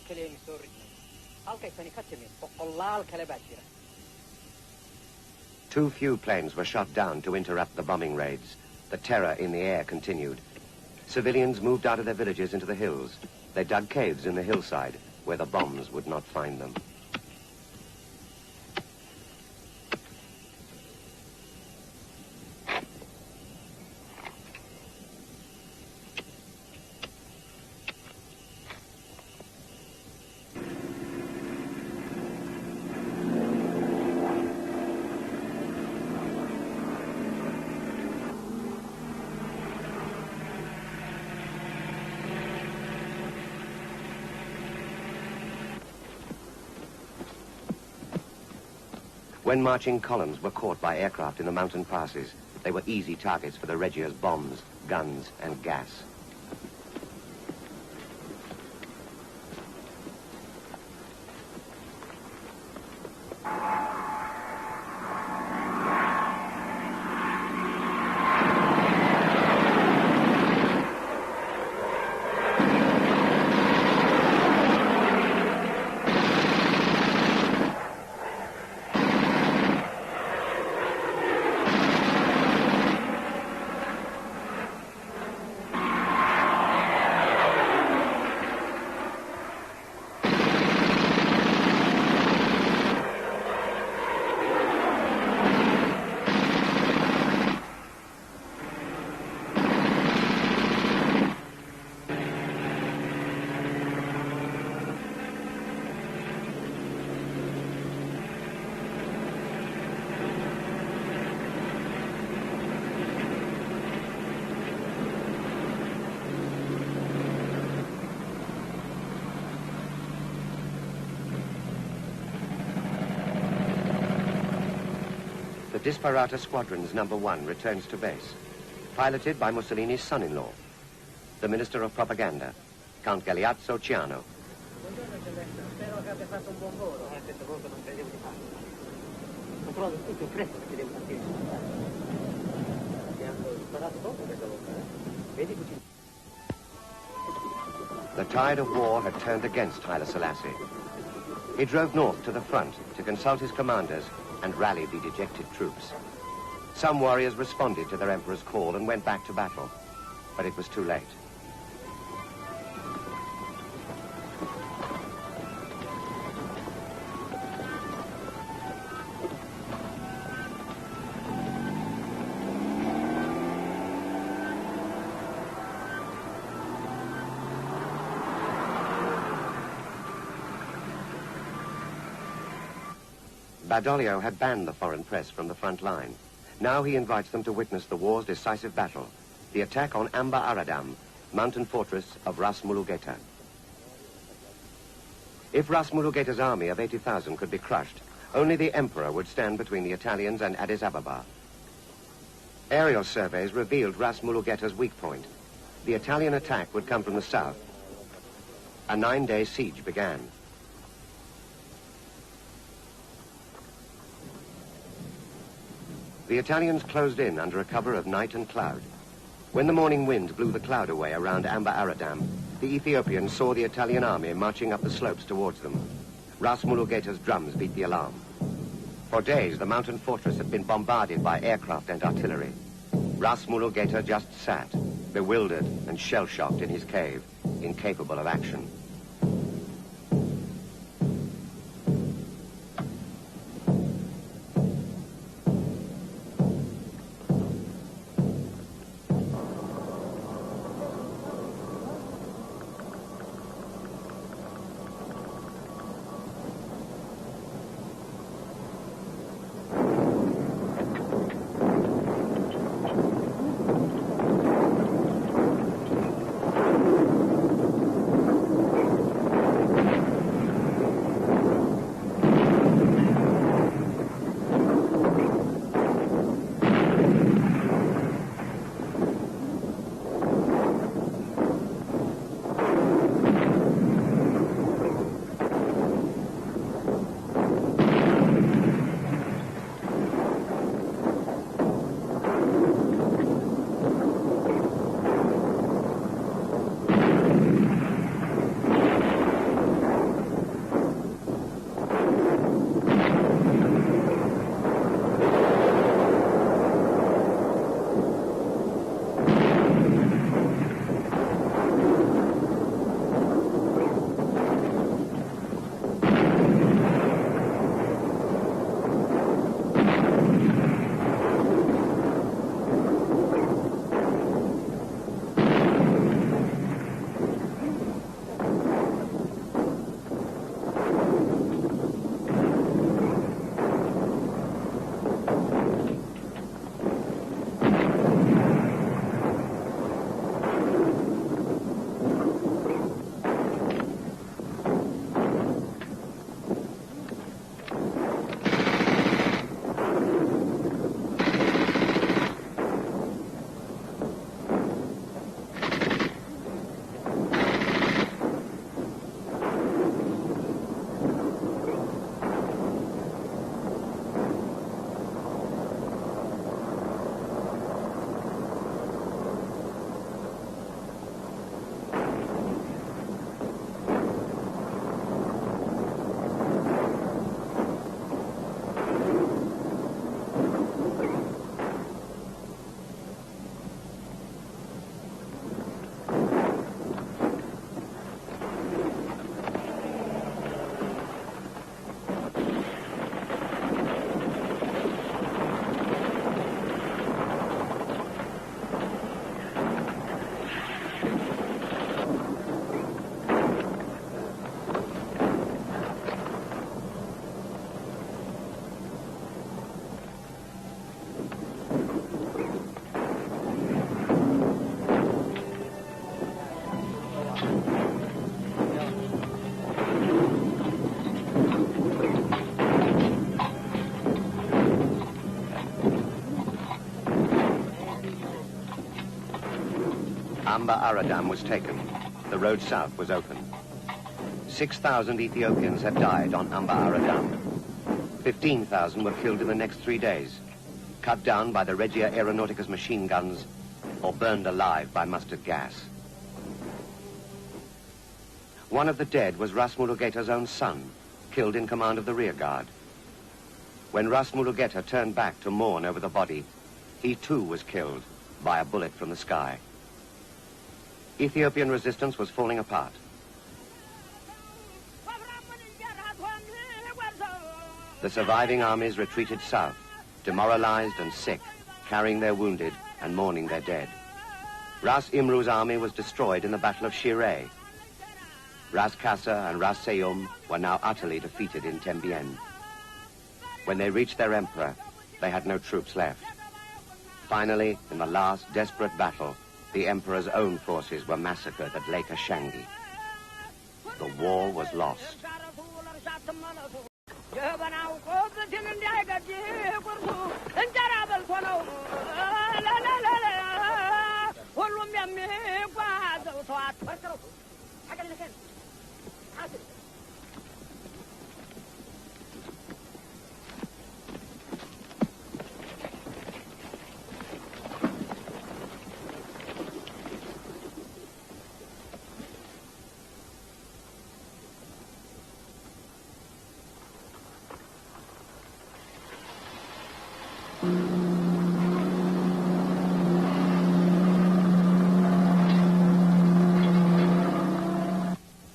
kaleeni soo ridnay halkaysani ka timid boqolaal kale baa jira. Too few planes were shot down to interrupt the bombing raids. The terror in the air continued. Civilians moved out of their villages into the hills. They dug caves in the hillside where the bombs would not find them. When marching columns were caught by aircraft in the mountain passes, they were easy targets for the Regia's bombs, guns, and gas. The Disparata Squadron's number 1 returns to base, piloted by Mussolini's son-in-law, the Minister of Propaganda, Count Galeazzo Ciano. Spero che abbia fatto un buon volo. Questo voto non credevo di farlo. Ho trovato tutto in fretta perché devo partire. Ti hanno sparato poco questa volta, eh? Vedi così. The tide of war had turned against Haile Selassie. He drove north to the front to consult his commanders and rally the dejected troops. Some warriors responded to their emperor's call and went back to battle, but it was too late. Badoglio had banned the foreign press from the front line. Now he invites them to witness the war's decisive battle, the attack on Amba Aradam, mountain fortress of Ras Mulugeta. If Ras Mulugeta's army of 80,000 could be crushed, only the emperor would stand between the Italians and Addis Ababa. Aerial surveys revealed Ras Mulugeta's weak point. The Italian attack would come from the south. A 9-day siege began. The Italians closed in under a cover of night and cloud. When the morning wind blew the cloud away around Amba Aradam, the Ethiopians saw the Italian army marching up the slopes towards them. Ras Mulugeta's drums beat the alarm. For days, the mountain fortress had been bombarded by aircraft and artillery. Ras Mulugeta just sat, bewildered and shell-shocked in his cave, incapable of action. Amba Aradam was taken. The road south was open. 6,000 Ethiopians had died on Amba Aradam. 15,000 were killed in the next 3 days, cut down by the Regia Aeronauticas machine guns or burned alive by mustard gas. One of the dead was Ras Mulugeta's own son, killed in command of the rear guard. When Ras Mulugeta turned back to mourn over the body, he too was killed by a bullet from the sky. Ethiopian resistance was falling apart. The surviving armies retreated south, demoralized and sick, carrying their wounded and mourning their dead. Ras Imru's army was destroyed in the Battle of Shireh. Ras Kassa and Ras Seyum were now utterly defeated in Tembien. When they reached their emperor, they had no troops left. Finally, in the last desperate battle, the emperor's own forces were massacred at Lake Ashangi. The war was lost.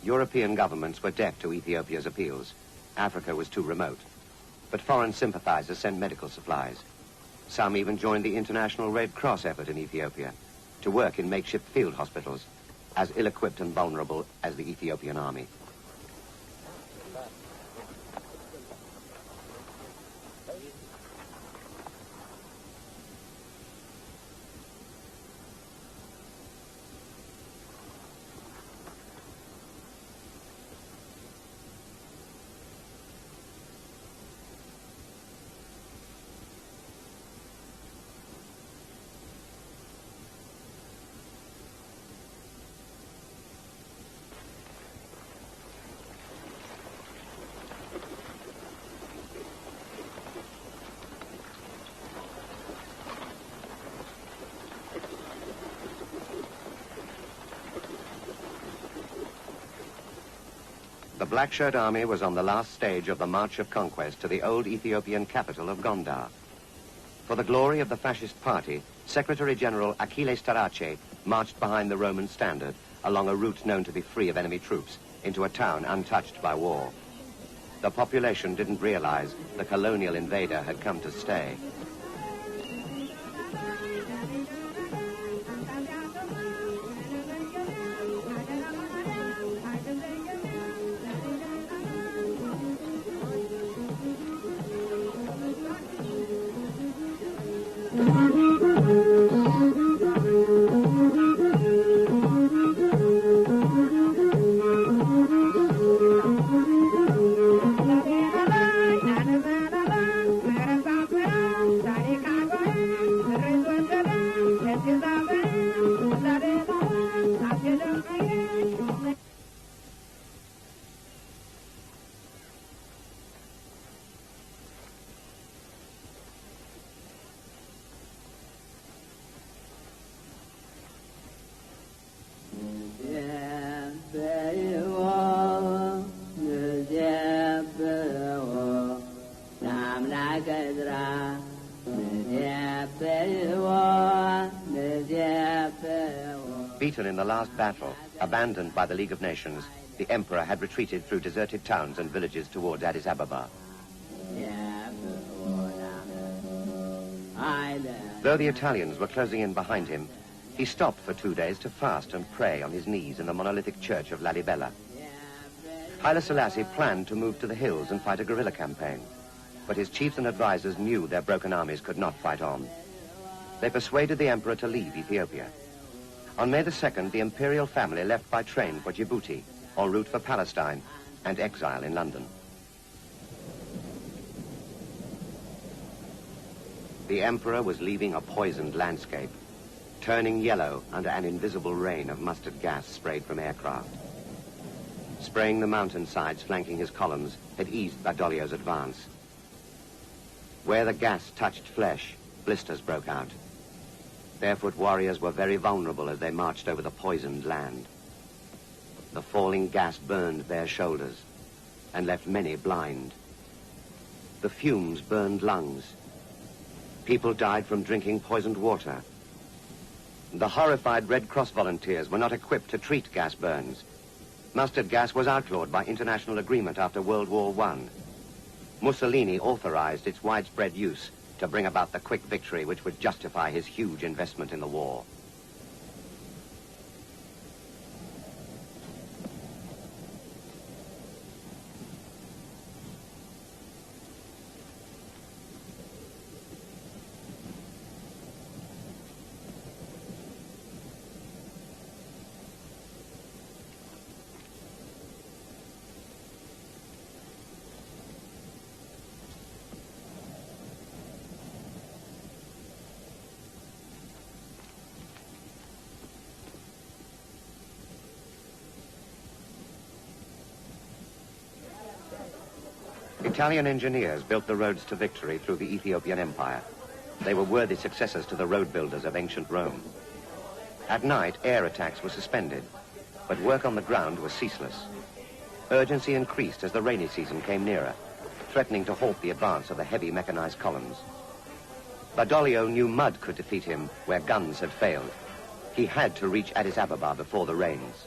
European governments were deaf to Ethiopia's appeals. Africa was too remote. But foreign sympathizers sent medical supplies. Some even joined the International Red Cross effort in Ethiopia to work in makeshift field hospitals, as ill-equipped and vulnerable as the Ethiopian army. The Black-Shirt Army was on the last stage of the march of conquest to the old Ethiopian capital of Gondar. For the glory of the fascist party, Secretary General Achilles Tarace marched behind the Roman standard along a route known to be free of enemy troops into a town untouched by war. The population didn't realize the colonial invader had come to stay. Beaten in the last battle, abandoned by the League of Nations, the emperor had retreated through deserted towns and villages towards Addis Ababa. Though the Italians were closing in behind him, he stopped for 2 days to fast and pray on his knees in the monolithic church of Lalibela. Haile Selassie planned to move to the hills and fight a guerrilla campaign, but his chiefs and advisors knew their broken armies could not fight on. They persuaded the emperor to leave Ethiopia. On May the 2nd, the imperial family left by train for Djibouti, en route for Palestine, and exile in London. The emperor was leaving a poisoned landscape. turning yellow under an invisible rain of mustard gas sprayed from aircraft. Spraying the mountainsides flanking his columns had eased Badoglio's advance. Where the gas touched flesh, blisters broke out. Barefoot warriors were very vulnerable as they marched over the poisoned land. The falling gas burned their shoulders and left many blind. The fumes burned lungs. People died from drinking poisoned water. The horrified Red Cross volunteers were not equipped to treat gas burns. Mustard gas was outlawed by international agreement after World War I. Mussolini authorized its widespread use to bring about the quick victory which would justify his huge investment in the war. Italian engineers built the roads to victory through the Ethiopian Empire. They were worthy successors to the road builders of ancient Rome. At night, air attacks were suspended, but work on the ground was ceaseless. Urgency increased as the rainy season came nearer, threatening to halt the advance of the heavy mechanized columns. Badoglio knew mud could defeat him where guns had failed. He had to reach Addis Ababa before the rains.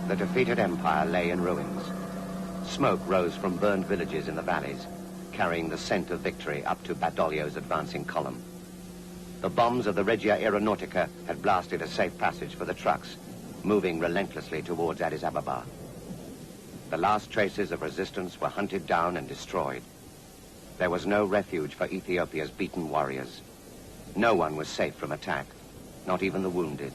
The defeated empire lay in ruins. Smoke rose from burned villages in the valleys, carrying the scent of victory up to Badoglio's advancing column. The bombs of the Regia Aeronautica had blasted a safe passage for the trucks, moving relentlessly towards Addis Ababa. The last traces of resistance were hunted down and destroyed. There was no refuge for Ethiopia's beaten warriors. No one was safe from attack, not even the wounded.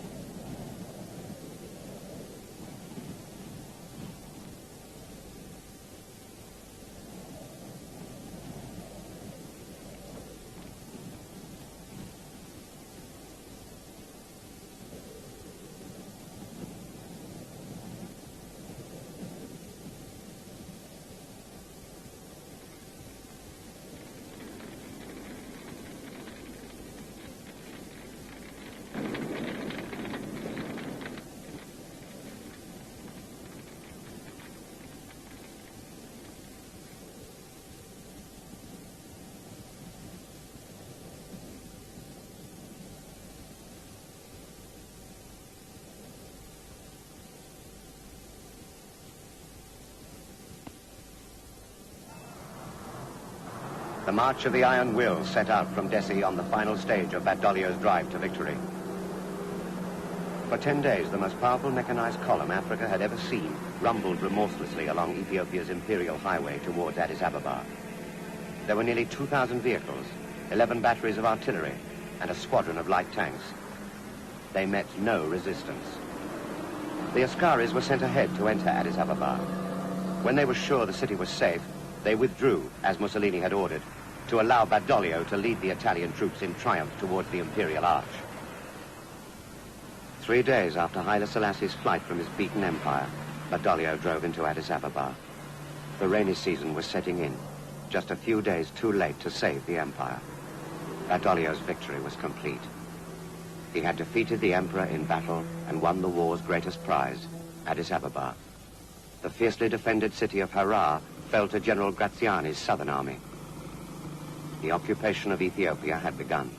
The march of the Iron Will set out from Dessie on the final stage of Badoglio's drive to victory. For 10 days, the most powerful mechanized column Africa had ever seen rumbled remorselessly along Ethiopia's imperial highway towards Addis Ababa. There were nearly 2,000 vehicles, 11 batteries of artillery, and a squadron of light tanks. They met no resistance. The Askaris were sent ahead to enter Addis Ababa. When they were sure the city was safe, they withdrew, as Mussolini had ordered, to allow Badoglio to lead the Italian troops in triumph towards the imperial arch. 3 days after Haile Selassie's flight from his beaten empire, Badoglio drove into Addis Ababa. The rainy season was setting in, just a few days too late to save the empire. Badoglio's victory was complete. He had defeated the emperor in battle and won the war's greatest prize, Addis Ababa. The fiercely defended city of Harar fell to General Graziani's southern army. The occupation of Ethiopia had begun.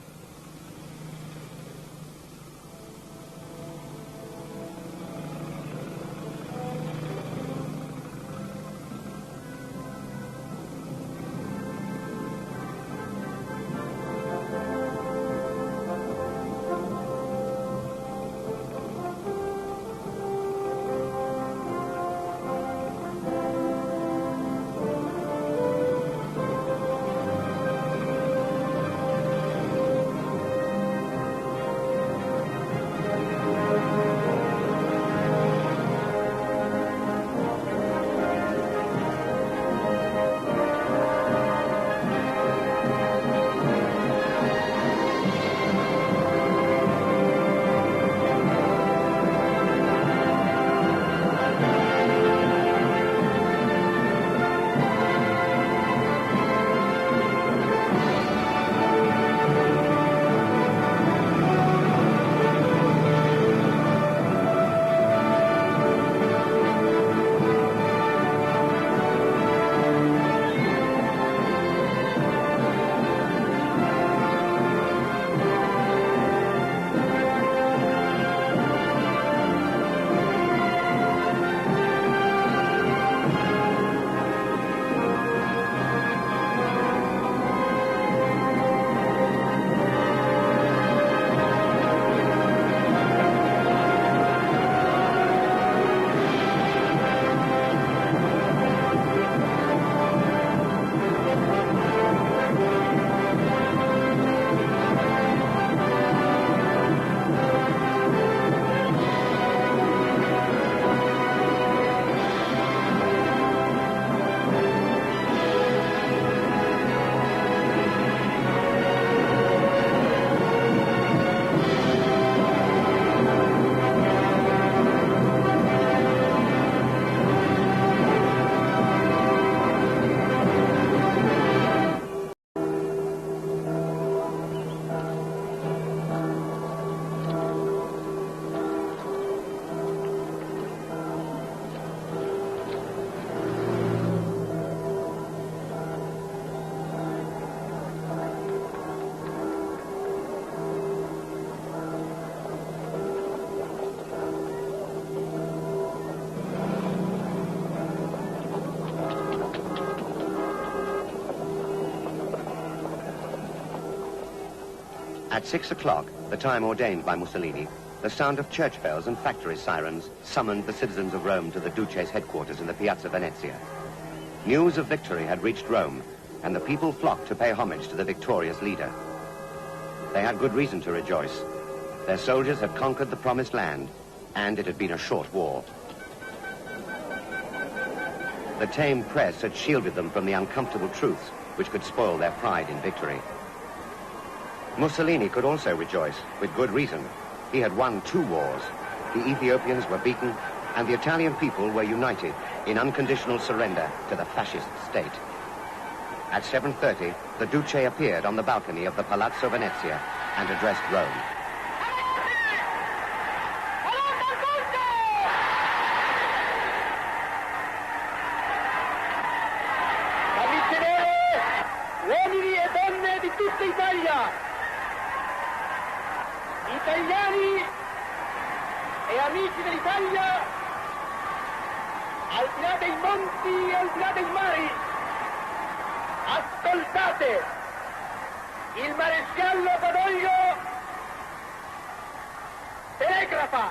At 6 o'clock, the time ordained by Mussolini, the sound of church bells and factory sirens summoned the citizens of Rome to the Duce's headquarters in the Piazza Venezia. News of victory had reached Rome, and the people flocked to pay homage to the victorious leader. They had good reason to rejoice. Their soldiers had conquered the promised land, and it had been a short war. The tame press had shielded them from the uncomfortable truths which could spoil their pride in victory. Mussolini could also rejoice, with good reason. He had won 2 wars. The Ethiopians were beaten, and the Italian people were united in unconditional surrender to the fascist state. At 7:30, the Duce appeared on the balcony of the Palazzo Venezia and addressed Rome. Uomini e donne di tutta Italia, italiani e amici dell'Italia, al di là dei monti e al di là dei mari, ascoltate, il maresciallo Badoglio telegrafa.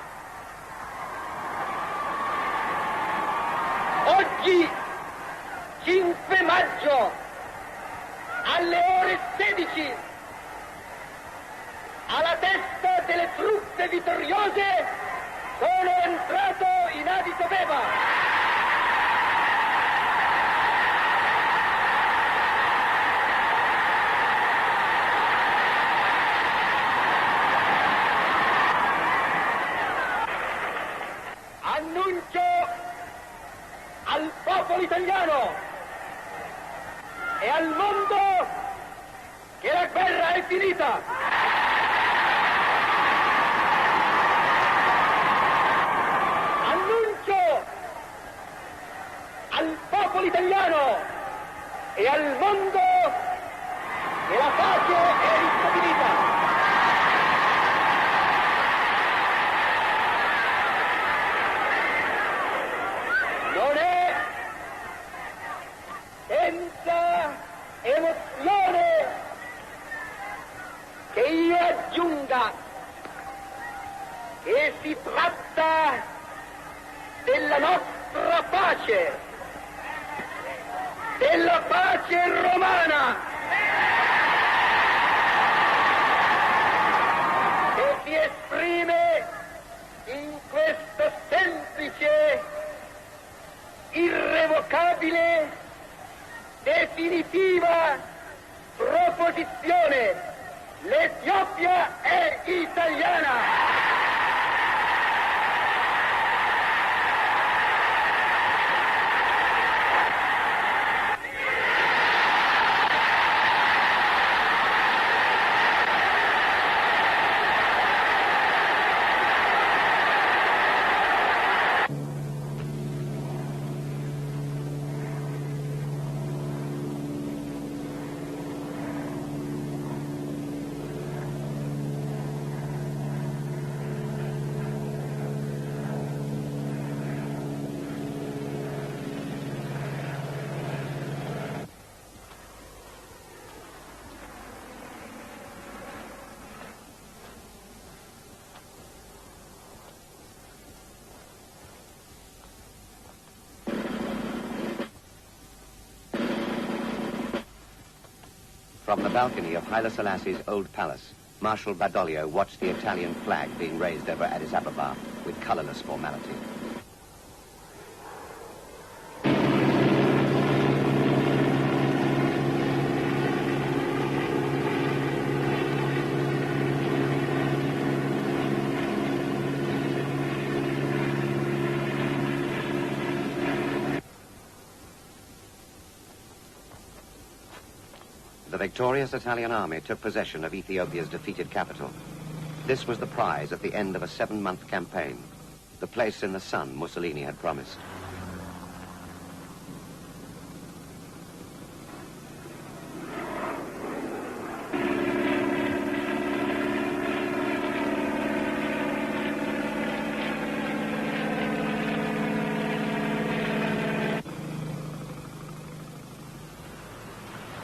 Oggi, 5 maggio, alle ore 16, alla testa delle truppe vittoriose, sono entrato in Addis Abeba. Annuncio al popolo italiano e al mondo che la guerra è finita. che io aggiunga che si tratta della nostra pace, della pace romana, che si esprime in questa semplice, irrevocabile, definitiva proposizione: l'Etiopia è italiana! From the balcony of Haile Selassie's old palace, Marshal Badoglio watched the Italian flag being raised over Addis Ababa with colorless formality. The victorious Italian army took possession of Ethiopia's defeated capital. This was the prize at the end of a 7-month campaign, the place in the sun Mussolini had promised.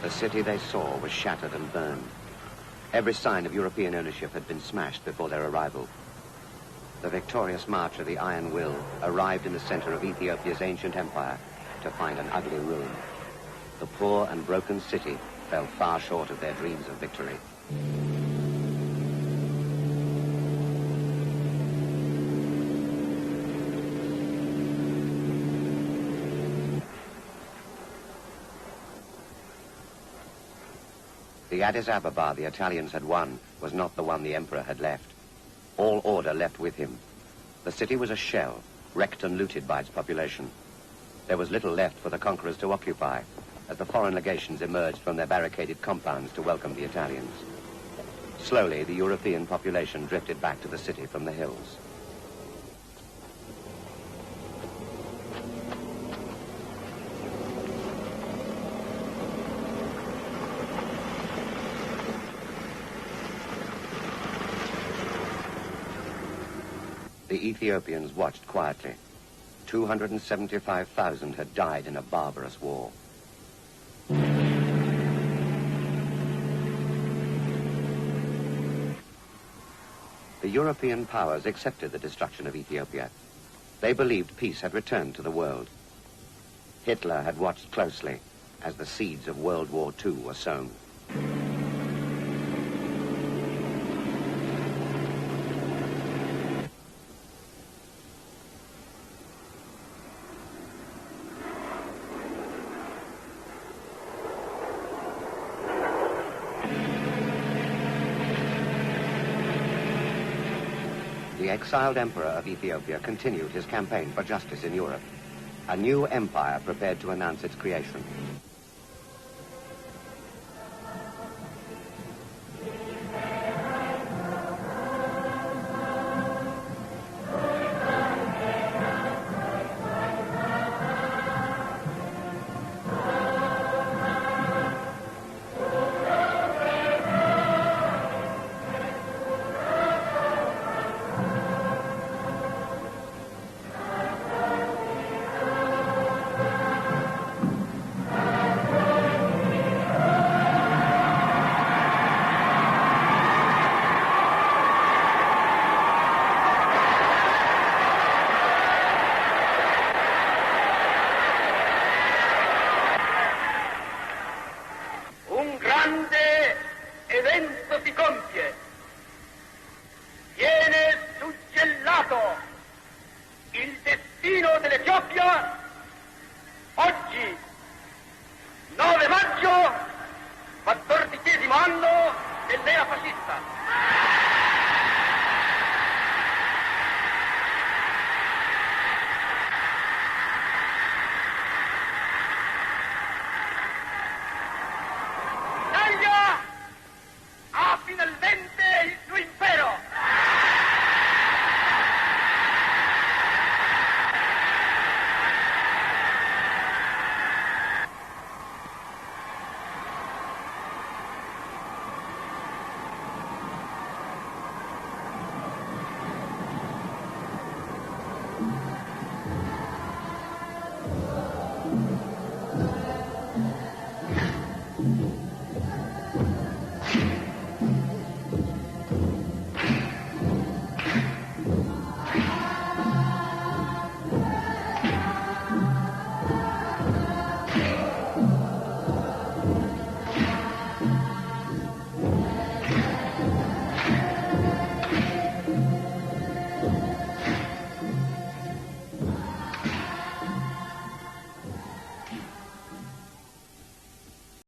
The city they saw was shattered and burned. Every sign of European ownership had been smashed before their arrival. The victorious march of the Iron Will arrived in the center of Ethiopia's ancient empire to find an ugly ruin. The poor and broken city fell far short of their dreams of victory. The Addis Ababa the Italians had won was not the one the emperor had left. All order left with him. The city was a shell, wrecked and looted by its population. There was little left for the conquerors to occupy, as the foreign legations emerged from their barricaded compounds to welcome the Italians. Slowly, the European population drifted back to the city from the hills. The Ethiopians watched quietly. 275,000 had died in a barbarous war. The European powers accepted the destruction of Ethiopia. They believed peace had returned to the world. Hitler had watched closely as the seeds of World War II were sown. The exiled emperor of Ethiopia continued his campaign for justice in Europe. A new empire prepared to announce its creation. terra.